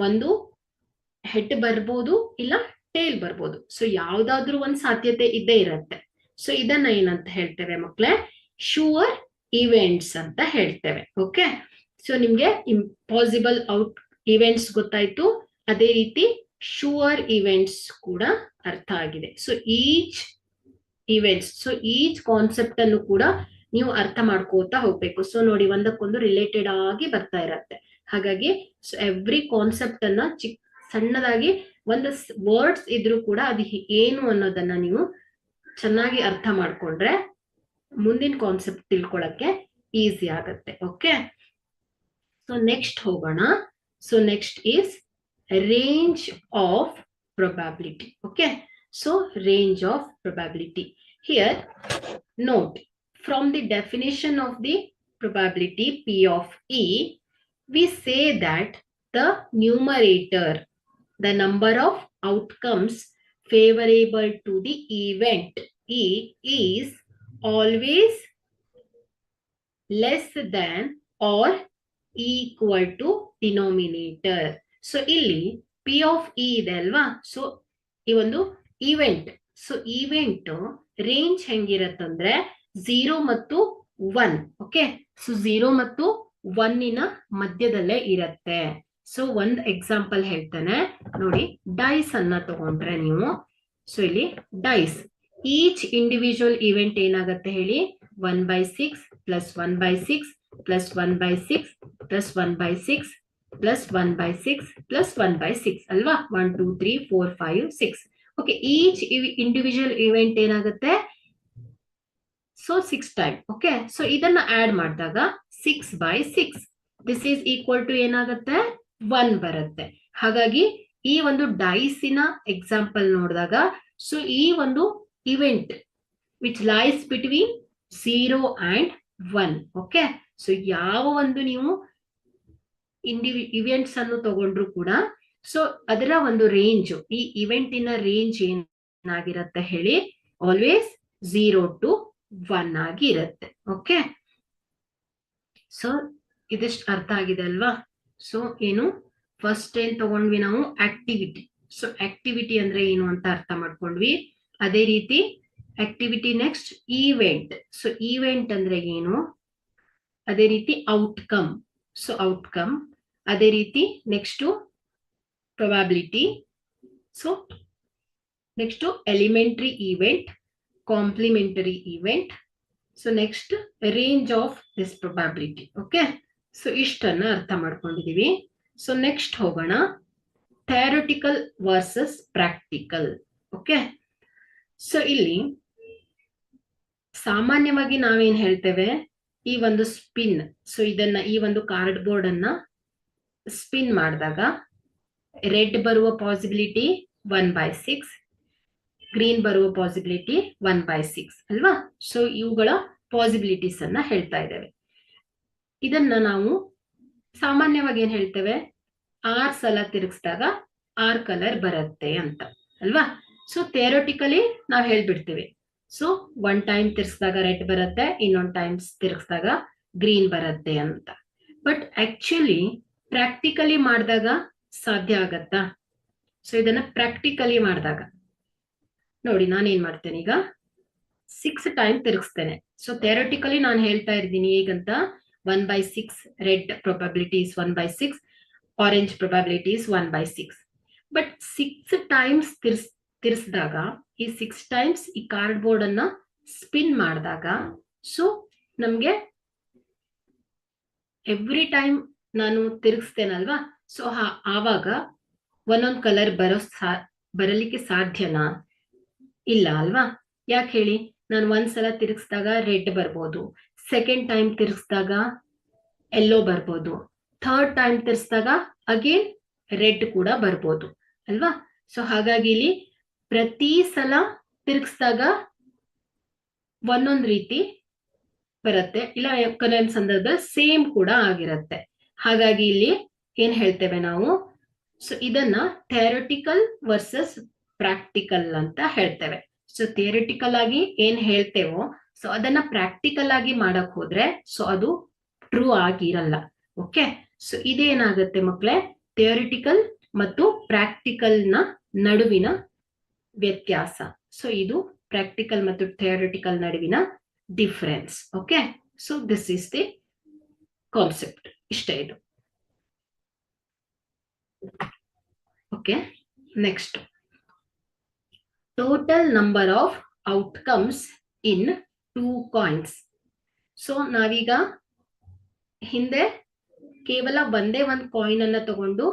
ಒಂದು ಹೆಡ್ ಬರ್ಬೋದು, ಇಲ್ಲ ಟೇಲ್ ಬರ್ಬೋದು. ಸೊ ಯಾವ್ದಾದ್ರು ಒಂದು ಸಾಧ್ಯತೆ ಇದ್ದೇ ಇರುತ್ತೆ. ಸೊ ಇದನ್ನ ಏನಂತ ಹೇಳ್ತೇವೆ ಮಕ್ಕಳೇ, ಶೂರ್ ಇವೆಂಟ್ಸ್ ಅಂತ ಹೇಳ್ತೇವೆ. ಓಕೆ, ಸೊ ನಿಮ್ಗೆ ಇಂಪಾಸಿಬಲ್ ಇವೆಂಟ್ಸ್ ಗೊತ್ತಾಯ್ತು, ಅದೇ ರೀತಿ ಶೂರ್ ಇವೆಂಟ್ಸ್ ಕೂಡ ಅರ್ಥ ಆಗಿದೆ. So each events, so each concept ಅನ್ನು ಕೂಡ ನೀವು ಅರ್ಥ ಮಾಡ್ಕೋತಾ ಹೋಗ್ಬೇಕು. ಸೊ ನೋಡಿ, ಒಂದಕ್ಕೊಂದು ರಿಲೇಟೆಡ್ ಆಗಿ ಬರ್ತಾ ಇರತ್ತೆ. ಹಾಗಾಗಿ ಎವ್ರಿ ಕಾನ್ಸೆಪ್ಟ್ ಅನ್ನ ಸಣ್ಣದಾಗಿ ಒಂದು ವರ್ಡ್ಸ್ ಇದ್ರೂ ಕೂಡ ಅದು ಏನು ಅನ್ನೋದನ್ನ ನೀವು ಚೆನ್ನಾಗಿ ಅರ್ಥ ಮಾಡ್ಕೊಂಡ್ರೆ ಮುಂದಿನ ಕಾನ್ಸೆಪ್ಟ್ ತಿಳ್ಕೊಳಕ್ಕೆ ಈಸಿ ಆಗತ್ತೆ. ಓಕೆ, ಸೊ ನೆಕ್ಸ್ಟ್ ಹೋಗೋಣ. So next is range of probability. Okay, so range of probability. Here note, from the definition of the probability P of E, we say that the numerator, the number of outcomes favorable to the event E, is always less than or equal to denominator. So ಇಲ್ಲಿ P of E ಇದೆ ಅಲ್ವಾ. So ಈ ಒಂದು event, so event range ಹೆಂಗಿರತ್ತಂದ್ರೆ 0 ಮತ್ತು 1. Okay, so 0 ಮತ್ತು 1 ಮಧ್ಯದಲ್ಲೇ ಇರತ್ತೆ. So ಒಂದ್ ಎಕ್ಸಾಂಪಲ್ ಹೇಳ್ತಾನೆ ನೋಡಿ. ಡೈಸ್ ಅನ್ನ ತಗೊಂಡ್ರೆ ನೀವು, ಸೊ ಇಲ್ಲಿ ಡೈಸ್ ಈಚ್ ಇಂಡಿವಿಜುವಲ್ ಇವೆಂಟ್ ಏನಾಗತ್ತೆ ಹೇಳಿ, 1/6 plus 1/6 plus 1/6 plus 1/6 plus 1/6 plus 1/6 ಅಲ್ವಾ. 1 2 3 4 5 6. ಓಕೆ, ಈಚ್ ಇಂಡಿವಿಜುವಲ್ ಇವೆಂಟ್ ಏನಾಗುತ್ತೆ, ಸೊ 6 ಟೈಮ್. ಓಕೆ, ಸೊ ಇದನ್ನ ಆಡ್ ಮಾಡಿದಾಗ 6/6 ದಿಸ್ ಈಸ್ ಈಕ್ವಲ್ ಟು ಏನಾಗುತ್ತೆ, 1 ಬರುತ್ತೆ. ಹಾಗಾಗಿ ಈ ಒಂದು ಡೈಸಿನ ಎಕ್ಸಾಂಪಲ್ ನೋಡಿದಾಗ, ಸೊ ಈ ಒಂದು event which lies between 0 and 1. Okay, so ಯಾವ ಒಂದು ನೀವು ಇವೆಂಟ್ಸ್ ಅನ್ನು ತಗೊಂಡ್ರು ಕೂಡ, ಸೊ ಅದರ ಒಂದು ರೇಂಜ್, ಈ ಇವೆಂಟಿನ ರೇಂಜ್ ಏನಾಗಿರುತ್ತೆ ಹೇಳಿ, ಆಲ್ವೇಸ್ 0 to 1 ಆಗಿ ಇರುತ್ತೆ. ಓಕೆ, ಸೊ ಇದಿಷ್ಟು ಅರ್ಥ ಆಗಿದೆ ಅಲ್ವಾ. ಸೊ ಏನು ಫಸ್ಟ್ ಏನ್ ತಗೊಂಡ್ವಿ ನಾವು, ಆಕ್ಟಿವಿಟಿ. ಸೊ ಆಕ್ಟಿವಿಟಿ ಅಂದ್ರೆ ಏನು ಅಂತ ಅರ್ಥ ಮಾಡ್ಕೊಂಡ್ವಿ. ಅದೇ ರೀತಿ activity next event. So event ಅಂದ್ರೆ ಏನು, ಅದೇ ರೀತಿ ಔಟ್ಕಮ್. ಸೊ ಔಟ್ಕಮ್, ಅದೇ ರೀತಿ next probability. So next elementary event, complementary event. So next range of this probability. Okay, so ಇಷ್ಟನ್ನ ಅರ್ಥ ಮಾಡ್ಕೊಂಡಿದೀವಿ. ಸೊ ನೆಕ್ಸ್ಟ್ ಹೋಗೋಣ, theoretical versus practical. Okay, so ಇಲ್ಲಿ ಸಾಮಾನ್ಯವಾಗಿ ನಾವೇನ್ ಹೇಳ್ತೇವೆ, ಈ ಒಂದು ಸ್ಪಿನ್, ಸೊ ಇದನ್ನ ಈ ಒಂದು ಕಾರ್ಡ್ ಬೋರ್ಡ್ ಅನ್ನ ಸ್ಪಿನ್ ಮಾಡಿದಾಗ ರೆಡ್ ಬರುವ ಪಾಸಿಬಿಲಿಟಿ 1/6, ಗ್ರೀನ್ ಬರುವ ಪಾಸಿಬಿಲಿಟಿ 1/6 ಅಲ್ವಾ. ಸೊ ಇವುಗಳ ಪಾಸಿಬಿಲಿಟೀಸ್ ಅನ್ನ ಹೇಳ್ತಾ ಇದ್ದೇವೆ. ಇದನ್ನ ನಾವು ಸಾಮಾನ್ಯವಾಗಿ ಏನ್ ಹೇಳ್ತೇವೆ, 6 ಸಲ ತಿರುಗಿಸಿದಾಗ 6 ಕಲರ್ ಬರುತ್ತೆ ಅಂತ ಅಲ್ವಾ. ಸೊ ಥಿಯರಿಟಿಕಲಿ ನಾವ್ ಹೇಳ್ಬಿಡ್ತೀವಿ, ಸೊ 1 ಟೈಮ್ ತಿರ್ಗಿಸಿದಾಗ ರೆಡ್ ಬರುತ್ತೆ, ಇನ್ನೊಂದು ಟೈಮ್ಸ್ ತಿರ್ಗಿಸಿದಾಗ ಗ್ರೀನ್ ಬರುತ್ತೆ ಅಂತ. ಬಟ್ ಆಕ್ಚುಲಿ ಪ್ರಾಕ್ಟಿಕಲಿ ಮಾಡಿದಾಗ ಸಾಧ್ಯ ಆಗತ್ತಾ? ಸೊ ಇದನ್ನ ಪ್ರಾಕ್ಟಿಕಲಿ ಮಾಡಿದಾಗ ನೋಡಿ, ನಾನೇನ್ ಮಾಡ್ತೇನೆ ಈಗ 6 ಟೈಮ್ ತಿರುಗಿಸ್ತೇನೆ. ಸೊ ಥಿಯರಿಟಿಕಲಿ ನಾನು ಹೇಳ್ತಾ ಇದ್ದೀನಿ ಈಗಂತ 1/6 red probability is 1/6, orange probability is 1/6. But 6 times ತಿರ್ಸಿದಾಗ, ಈ 6 ಟೈಮ್ಸ್ ಈ ಕಾರ್ಡ್ ಬೋರ್ಡ್ ಅನ್ನ ಸ್ಪಿನ್ ಮಾಡಿದಾಗ, ಸೊ ನಮ್ಗೆ ಎವ್ರಿ ಟೈಮ್ ನಾನು ತಿರುಗಿಸ್ತೇನಲ್ವಾ, ಸೊ ಆವಾಗ ಒಂದೊಂದು ಕಲರ್ ಬರಲಿಕ್ಕೆ ಸಾಧ್ಯನಾ? ಇಲ್ಲ ಅಲ್ವಾ. ಯಾಕೆ ಹೇಳಿ, ನಾನು ಒಂದ್ಸಲ ತಿರುಗಿಸಿದಾಗ ರೆಡ್ ಬರ್ಬೋದು, ಸೆಕೆಂಡ್ ಟೈಮ್ ತಿರುಗಿಸಿದಾಗ ಯೆಲ್ಲೋ ಬರ್ಬೋದು, ಥರ್ಡ್ ಟೈಮ್ ತಿರ್ಸಿದಾಗ ಅಗೇನ್ ರೆಡ್ ಕೂಡ ಬರ್ಬೋದು ಅಲ್ವಾ. ಸೊ ಹಾಗಾಗಿ ಇಲ್ಲಿ ಪ್ರತಿ ಸಲ ತಿರುಗಿಸಿದಾಗ ಒಂದೊಂದು ರೀತಿ ಬರುತ್ತೆ, ಇಲ್ಲ ಕೆಲವೊಂದು ಸಂದರ್ಭದಲ್ಲಿ ಸೇಮ್ ಕೂಡ ಆಗಿರುತ್ತೆ. ಹಾಗಾಗಿ ಇಲ್ಲಿ ಏನ್ ಹೇಳ್ತೇವೆ ನಾವು, ಸೊ ಇದನ್ನ ಥಿಯರಿಟಿಕಲ್ ವರ್ಸಸ್ ಪ್ರಾಕ್ಟಿಕಲ್ ಅಂತ ಹೇಳ್ತೇವೆ. ಸೊ ಥಿಯರಿಟಿಕಲ್ ಆಗಿ ಏನ್ ಹೇಳ್ತೇವೋ, ಸೊ ಅದನ್ನ ಪ್ರಾಕ್ಟಿಕಲ್ ಆಗಿ ಮಾಡಕ್ ಹೋದ್ರೆ ಸೊ ಅದು ಟ್ರೂ ಆಗಿರಲ್ಲ. ಓಕೆ, ಸೊ ಇದೇನಾಗುತ್ತೆ ಮಕ್ಕಳೇ, ಥಿಯರಿಟಿಕಲ್ ಮತ್ತು ಪ್ರಾಕ್ಟಿಕಲ್ ನ ನಡುವಿನ ವ್ಯತ್ಯಾಸ. ಸೊ ಇದು ಪ್ರಾಕ್ಟಿಕಲ್ ಮತ್ತು ಥಿಯರಿಟಿಕಲ್ ನಡುವಿನ difference. Okay, so this is the concept. ಇಷ್ಟೇ ಇದು. Okay, next total number of outcomes in 2 coins. So ನಾವೀಗ ಹಿಂದೆ ಕೇವಲ ಒಂದೇ ಒಂದು ಕಾಯಿನ್ ಅನ್ನ ತಗೊಂಡು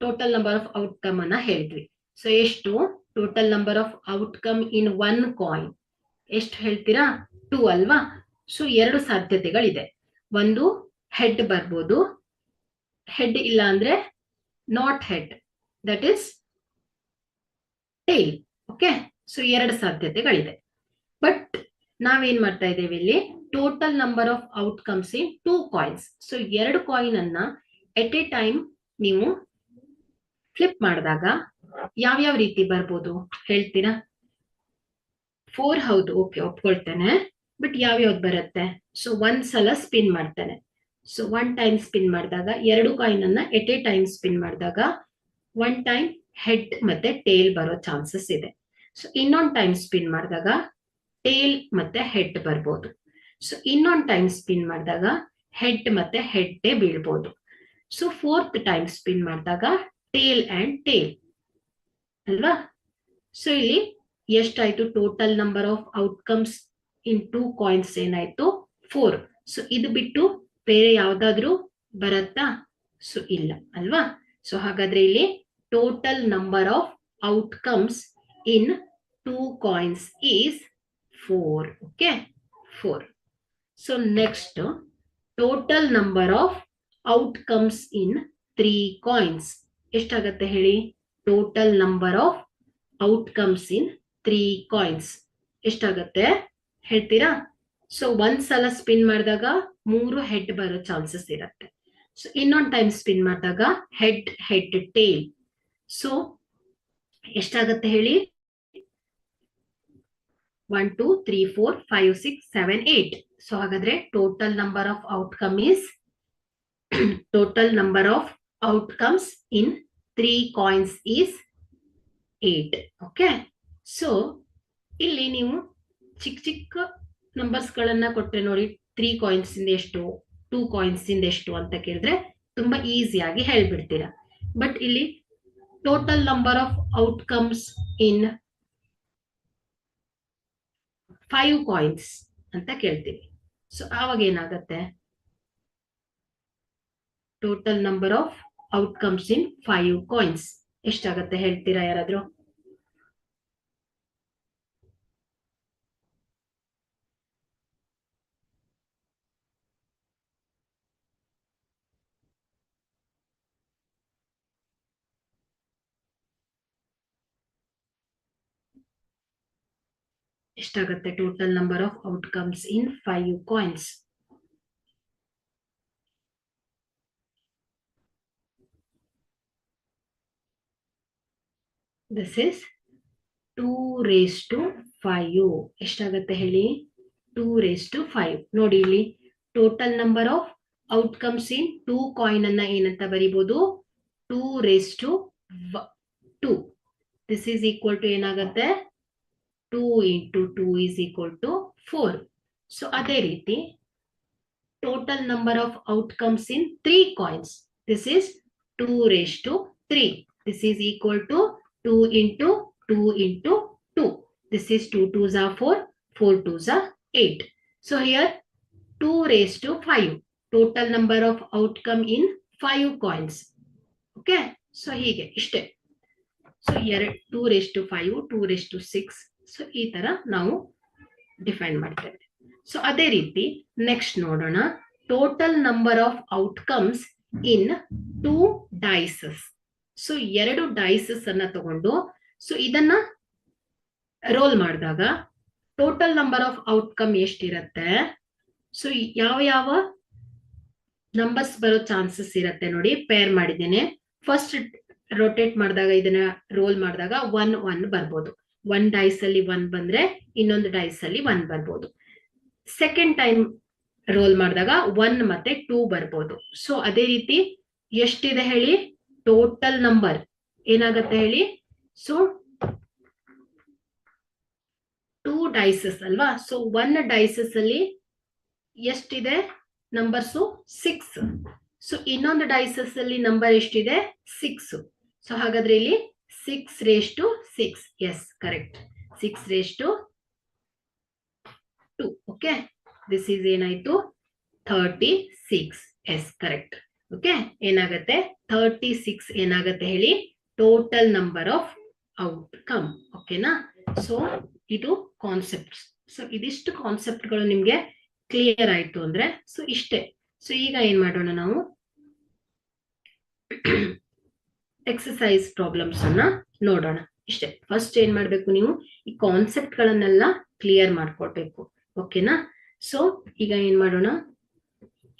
ಟೋಟಲ್ ನಂಬರ್ ಆಫ್ ಔಟ್ಕಮ್ ಅನ್ನ ಹೇಳಿದ್ವಿ. ಸೊ ಎಷ್ಟು total number of outcome in one coin ಎಷ್ಟು ಹೇಳ್ತೀರಾ? 2 ಅಲ್ವಾ? ಸೊ 2 ಸಾಧ್ಯತೆಗಳಿದೆ. ಒಂದು ಹೆಡ್ ಬರ್ಬೋದು, ಹೆಡ್ ಇಲ್ಲ ಅಂದ್ರೆ not head, that is tail. Okay, so 2 ಸಾಧ್ಯತೆಗಳಿದೆ. ಬಟ್ ನಾವೇನ್ ಮಾಡ್ತಾ ಇದ್ದೇವೆ ಇಲ್ಲಿ, total number of outcomes in 2 coins. So 2 coin ಅನ್ನ ಎಟ್ ಎ ಟೈಮ್ ನೀವು ಫ್ಲಿಪ್ ಮಾಡಿದಾಗ ಯಾವ್ಯಾವ ರೀತಿ ಬರ್ಬೋದು ಹೇಳ್ತೀರಾ? 4 ಹೌದು, ಓಕೆ ಒಪ್ಕೊಳ್ತೇನೆ. ಬಟ್ ಯಾವ್ಯಾವ್ದು ಬರುತ್ತೆ? ಸೊ ಒಂದ್ಸಲ ಸ್ಪಿನ್ ಮಾಡ್ತೇನೆ. ಸೊ 1 ಟೈಮ್ ಸ್ಪಿನ್ ಮಾಡಿದಾಗ 2 ಕಾಯಿನ್ ಅನ್ನ ಎಟ್ ಎ ಟೈಮ್ ಸ್ಪಿನ್ ಮಾಡಿದಾಗ 1 ಟೈಮ್ ಹೆಡ್ ಮತ್ತೆ ಟೇಲ್ ಬರೋ ಚಾನ್ಸಸ್ ಇದೆ. ಸೊ ಇನ್ನೊಂದು ಟೈಮ್ ಸ್ಪಿನ್ ಮಾಡಿದಾಗ ಟೇಲ್ ಮತ್ತೆ ಹೆಡ್ ಬರ್ಬೋದು. ಸೊ ಇನ್ನೊಂದು ಟೈಮ್ ಸ್ಪಿನ್ ಮಾಡಿದಾಗ ಹೆಡ್ ಮತ್ತೆ ಹೆಡ್ಡೇ ಬೀಳ್ಬೋದು. ಸೊ 4th ಟೈಮ್ ಸ್ಪಿನ್ ಮಾಡಿದಾಗ ಟೇಲ್ ಅಂಡ್ ಟೇಲ್ ಅಲ್ವಾ? ಸೊ ಇಲ್ಲಿ ಎಷ್ಟಾಯ್ತು? Total number of outcomes in 2 coins ಏನಾಯ್ತು? 4. ಸೊ ಇದು ಬಿಟ್ಟು ಬೇರೆ ಯಾವ್ದಾದ್ರು ಬರತ್ತಾ? ಸೊ ಇಲ್ಲ ಅಲ್ವಾ? ಸೊ ಹಾಗಾದ್ರೆ ಇಲ್ಲಿ total number of outcomes in 2 coins is 4. Okay, 4. So next total number of outcomes in 3 coins ಎಷ್ಟಾಗತ್ತೆ ಹೇಳಿ? Total number of outcomes in 3 coins ಎಷ್ಟಾಗತ್ತೆ ಹೇಳ್ತೀರಾ? ಸೊ ಒಂದ್ಸಲ ಸ್ಪಿನ್ ಮಾಡಿದಾಗ 3 ಹೆಡ್ ಬರೋ ಚಾನ್ಸಸ್ ಇರುತ್ತೆ. ಸೊ ಇನ್ನೊಂದು ಟೈಮ್ ಸ್ಪಿನ್ ಮಾಡಿದಾಗ ಹೆಡ್ ಹೆಡ್ ಟೇಲ್. ಸೊ ಎಷ್ಟಾಗತ್ತೆ ಹೇಳಿ? 1 2 3 4 5 6 7 8. ಸೊ ಹಾಗಾದ್ರೆ total number of outcome is total number of outcomes in 3 coins is 8. Okay, so ಇಲ್ಲಿ ನೀವು ಚಿಕ್ಕ ಚಿಕ್ಕ ನಂಬರ್ಸ್ ಗಳನ್ನ ಕೊಟ್ಟರೆ ನೋಡಿ, 3 ಕಾಯಿನ್ಸ್ ಇಂದ ಎಷ್ಟು, 2 ಕಾಯಿನ್ಸ್ ಇಂದ ಎಷ್ಟು ಅಂತ ಕೇಳಿದ್ರೆ ತುಂಬಾ ಈಸಿಯಾಗಿ ಹೇಳ್ಬಿಡ್ತೀರಾ. ಬಟ್ ಇಲ್ಲಿ total number of outcomes in 5 coins ಅಂತ ಕೇಳ್ತೀವಿ. ಸೊ ಆವಾಗ ಏನಾಗತ್ತೆ? Total number of outcomes in 5 coins ಎಷ್ಟಾಗತ್ತೆ ಹೇಳ್ತೀರಾ ಯಾರಾದ್ರೂ? ಎಷ್ಟಾಗತ್ತೆ total number of outcomes in 5 coins? This is 2 raised to 5. ಎಷ್ಟಾಗತ್ತೆ ಹೇಳಿ? 2 raised to 5. ನೋಡಿ ಇಲ್ಲಿ total number of outcomes in 2 coin ಅನ್ನ ಏನಂತ ಬರೀಬಹುದು? 2 raised to 2. This is equal to ಏನಾಗತ್ತೆ? 2 into 2 is equal to 4. So ಅದೇ ರೀತಿ total number of outcomes in 3 coins. This is 2 raised to 3. This is equal to 2 into 2 into 2. This is 2 2s are 4, 4 2s are 8. So here 2 raised to 5. Total number of outcome in 5 coins. Okay. So ಹೀಗೆ ಇಷ್ಟೇ. So 2 raised to 5, 2 raised to 6. So ಈ ತರ ನಾವು define ಮಾಡ್ತೇವೆ. So ಅದೇ ರೀತಿ next ನೋಡೋಣ. Total number of outcomes in 2 dices. So 2 dices ಅನ್ನ ತಗೊಂಡು ಸೊ ಇದನ್ನ ರೋಲ್ ಮಾಡಿದಾಗ ಟೋಟಲ್ ನಂಬರ್ ಆಫ್ ಔಟ್ಕಮ್ ಎಷ್ಟಿರತ್ತೆ? ಸೊ ಯಾವ ಯಾವ ನಂಬರ್ಸ್ ಬರೋ ಚಾನ್ಸಸ್ ಇರತ್ತೆ ನೋಡಿ, ಪೇರ್ ಮಾಡಿದ್ದೇನೆ. ಫಸ್ಟ್ ರೊಟೇಟ್ ಮಾಡಿದಾಗ ಇದನ್ನ ರೋಲ್ ಮಾಡಿದಾಗ 1 1 ಬರ್ಬೋದು. 1 ಡೈಸ್ ಅಲ್ಲಿ 1 ಬಂದ್ರೆ ಇನ್ನೊಂದು ಡೈಸ್ ಅಲ್ಲಿ 1 ಬರ್ಬೋದು. ಸೆಕೆಂಡ್ ಟೈಮ್ ರೋಲ್ ಮಾಡಿದಾಗ 1 ಮತ್ತೆ 2 ಬರ್ಬೋದು. ಸೊ ಅದೇ ರೀತಿ ಎಷ್ಟಿದೆ ಹೇಳಿ? ಟೋಟಲ್ ನಂಬರ್ ಏನಾಗತ್ತೆ ಹೇಳಿ? ಸೊ 2 ಡೈಸಸ್ ಅಲ್ವಾ? ಸೊ 1 ಡೈಸಸ್ ಅಲ್ಲಿ ಎಷ್ಟಿದೆ ನಂಬರ್ಸು? 6. ಸೊ ಇನ್ನೊಂದು ಡೈಸಸ್ ಅಲ್ಲಿ ನಂಬರ್ ಎಷ್ಟಿದೆ? 6. ಸೊ ಹಾಗಾದ್ರೆ ಇಲ್ಲಿ 6 raised to 6. Yes correct, 6 raised to 2. Okay, this is ಏನಾಯ್ತು 36. Yes correct. ಓಕೆ, ಏನಾಗತ್ತೆ 36 ಏನಾಗತ್ತೆ ಹೇಳಿ ಟೋಟಲ್ ನಂಬರ್ ಆಫ್ ಔಟ್ಕಮ್. ಓಕೆನಾ? ಸೊ ಇದು ಕಾನ್ಸೆಪ್ಟ್ಸ್. ಸೊ ಇದಿಷ್ಟು ಕಾನ್ಸೆಪ್ಟ್ಗಳು ನಿಮ್ಗೆ ಕ್ಲಿಯರ್ ಆಯ್ತು ಅಂದ್ರೆ ಸೊ ಇಷ್ಟೇ. ಸೊ ಈಗ ಏನ್ ಮಾಡೋಣ ನಾವು ಎಕ್ಸಸೈಸ್ ಪ್ರಾಬ್ಲಮ್ಸ್ ಅನ್ನ ನೋಡೋಣ. ಇಷ್ಟೇ. ಫಸ್ಟ್ ಏನ್ ಮಾಡ್ಬೇಕು, ನೀವು ಈ ಕಾನ್ಸೆಪ್ಟ್ ಗಳನ್ನೆಲ್ಲ ಕ್ಲಿಯರ್ ಮಾಡ್ಕೊಳ್ಬೇಕು. ಓಕೆನಾ? ಸೊ ಈಗ ಏನ್ ಮಾಡೋಣ,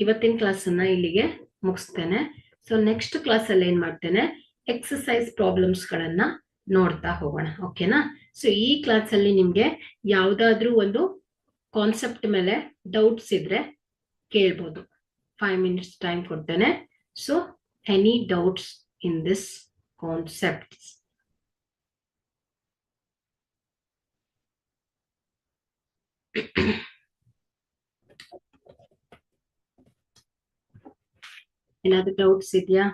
ಇವತ್ತಿನ ಕ್ಲಾಸ್ ಅನ್ನ ಇಲ್ಲಿಗೆ ಮುಗಿಸ್ತೇನೆ. ಸೊ ನೆಕ್ಸ್ಟ್ ಕ್ಲಾಸ್ ಅಲ್ಲಿ ಏನ್ ಮಾಡ್ತೇನೆ, ಎಕ್ಸಸೈಸ್ ಪ್ರಾಬ್ಲಮ್ಸ್ ಗಳನ್ನ ನೋಡ್ತಾ ಹೋಗೋಣ. ಓಕೆನಾ? ಸೊ ಈ ಕ್ಲಾಸ್ ಅಲ್ಲಿ ನಿಮ್ಗೆ ಯಾವ್ದಾದ್ರೂ ಒಂದು ಕಾನ್ಸೆಪ್ಟ್ ಮೇಲೆ ಡೌಟ್ಸ್ ಇದ್ರೆ ಕೇಳ್ಬೋದು. 5 minutes ಟೈಮ್ ಕೊಡ್ತೇನೆ. So any doubts in this concepts? ಏನಾದ್ರು ಡೌಟ್ಸ್ ಇದೆಯಾ?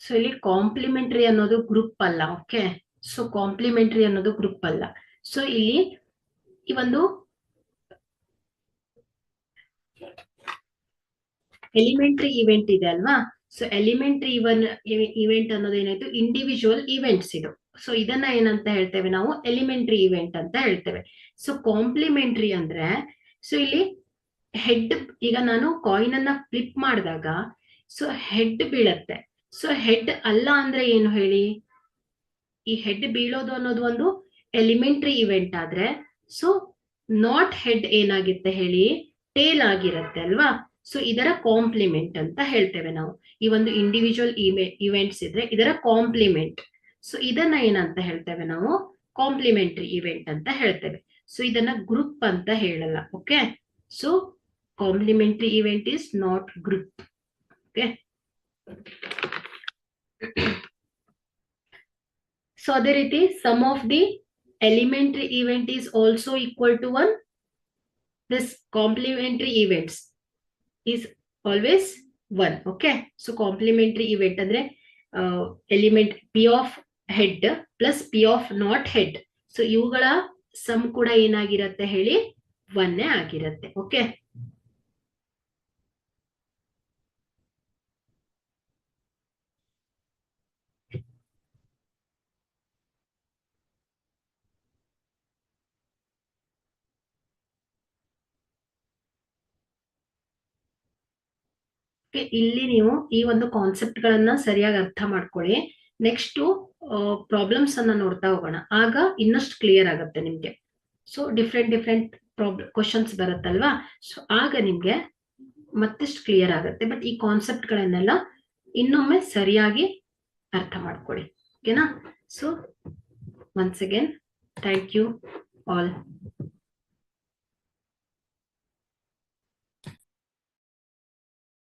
ಸೊ ಇಲ್ಲಿ ಕಾಂಪ್ಲಿಮೆಂಟರಿ ಅನ್ನೋದು ಗ್ರೂಪ್ ಅಲ್ಲ. ಓಕೆ, ಸೊ ಕಾಂಪ್ಲಿಮೆಂಟರಿ ಅನ್ನೋದು ಗ್ರೂಪ್ ಅಲ್ಲ. ಸೊ ಇಲ್ಲಿ ಈ ಒಂದು ಎಲಿಮೆಂಟರಿ ಇವೆಂಟ್ ಇದೆ ಅಲ್ವಾ? ಸೊ ಎಲಿಮೆಂಟರಿ ಇವೆಂಟ್ ಅನ್ನೋದು ಏನಾಯ್ತು, ಇಂಡಿವಿಜುವಲ್ ಇವೆಂಟ್ಸ್ ಇದು. ಸೊ ಇದನ್ನ ಏನಂತ ಹೇಳ್ತೇವೆ ನಾವು, ಎಲಿಮೆಂಟರಿ ಇವೆಂಟ್ ಅಂತ ಹೇಳ್ತೇವೆ. ಸೊ ಕಾಂಪ್ಲಿಮೆಂಟರಿ ಅಂದ್ರೆ, ಸೊ ಇಲ್ಲಿ ಹೆಡ್, ಈಗ ನಾನು ಕಾಯಿನ್ ಅನ್ನ ಫ್ಲಿಪ್ ಮಾಡಿದಾಗ ಸೊ ಹೆಡ್ ಬೀಳತ್ತೆ. ಸೊ ಹೆಡ್ ಅಲ್ಲ ಅಂದ್ರೆ ಏನು ಹೇಳಿ, ಈ ಹೆಡ್ ಬೀಳೋದು ಅನ್ನೋದು ಒಂದು ಎಲಿಮೆಂಟರಿ ಇವೆಂಟ್ ಆದ್ರೆ, ಸೊ ನಾಟ್ ಹೆಡ್ ಏನಾಗುತ್ತೆ ಹೇಳಿ, ಟೇಲ್ ಆಗಿರುತ್ತೆ ಅಲ್ವಾ? ಸೊ ಇದರ ಕಾಂಪ್ಲಿಮೆಂಟ್ ಅಂತ ಹೇಳ್ತೇವೆ ನಾವು. ಈ ಒಂದು ಇಂಡಿವಿಜುವಲ್ ಇವೆಂಟ್ಸ್ ಇದ್ರೆ ಇದರ ಕಾಂಪ್ಲಿಮೆಂಟ್. ಸೊ ಇದನ್ನ ಏನಂತ ಹೇಳ್ತೇವೆ ನಾವು, ಕಾಂಪ್ಲಿಮೆಂಟರಿ ಇವೆಂಟ್ ಅಂತ ಹೇಳ್ತೇವೆ. ಸೊ ಇದನ್ನ ಗ್ರೂಪ್ ಅಂತ ಹೇಳಲ್ಲ. Okay, so complementary event is not group. Okay, so ಅದೇ ರೀತಿ sum of the elementary event is also equal to 1. This complementary events is always 1. Okay, so complementary event ಅಂದ್ರೆ element P of head plus P of not head. So ಇವುಗಳ sum ಕೂಡ ಏನಾಗಿರತ್ತೆ ಹೇಳಿ, 1 ಆಗಿರತ್ತೆ. Okay, ಇಲ್ಲಿ ನೀವು ಈ ಒಂದು ಕಾನ್ಸೆಪ್ಟ್ ಗಳನ್ನ ಸರಿಯಾಗಿ ಅರ್ಥ ಮಾಡ್ಕೊಳ್ಳಿ. ನೆಕ್ಸ್ಟ್ ಪ್ರಾಬ್ಲಮ್ಸ್ ಅನ್ನ ನೋಡ್ತಾ ಹೋಗೋಣ, ಆಗ ಇನ್ನಷ್ಟು ಕ್ಲಿಯರ್ ಆಗುತ್ತೆ ನಿಮ್ಗೆ. ಸೊ ಡಿಫ್ರೆಂಟ್ ಕ್ವಶನ್ಸ್ ಬರುತ್ತಲ್ವಾ? ಸೊ ಆಗ ನಿಮ್ಗೆ ಮತ್ತಿಷ್ಟು ಕ್ಲಿಯರ್ ಆಗುತ್ತೆ. ಬಟ್ ಈ ಕಾನ್ಸೆಪ್ಟ್ ಗಳನ್ನೆಲ್ಲ ಇನ್ನೊಮ್ಮೆ ಸರಿಯಾಗಿ ಅರ್ಥ ಮಾಡ್ಕೊಳ್ಳಿ. ಓಕೆನಾ? So once again thank you all.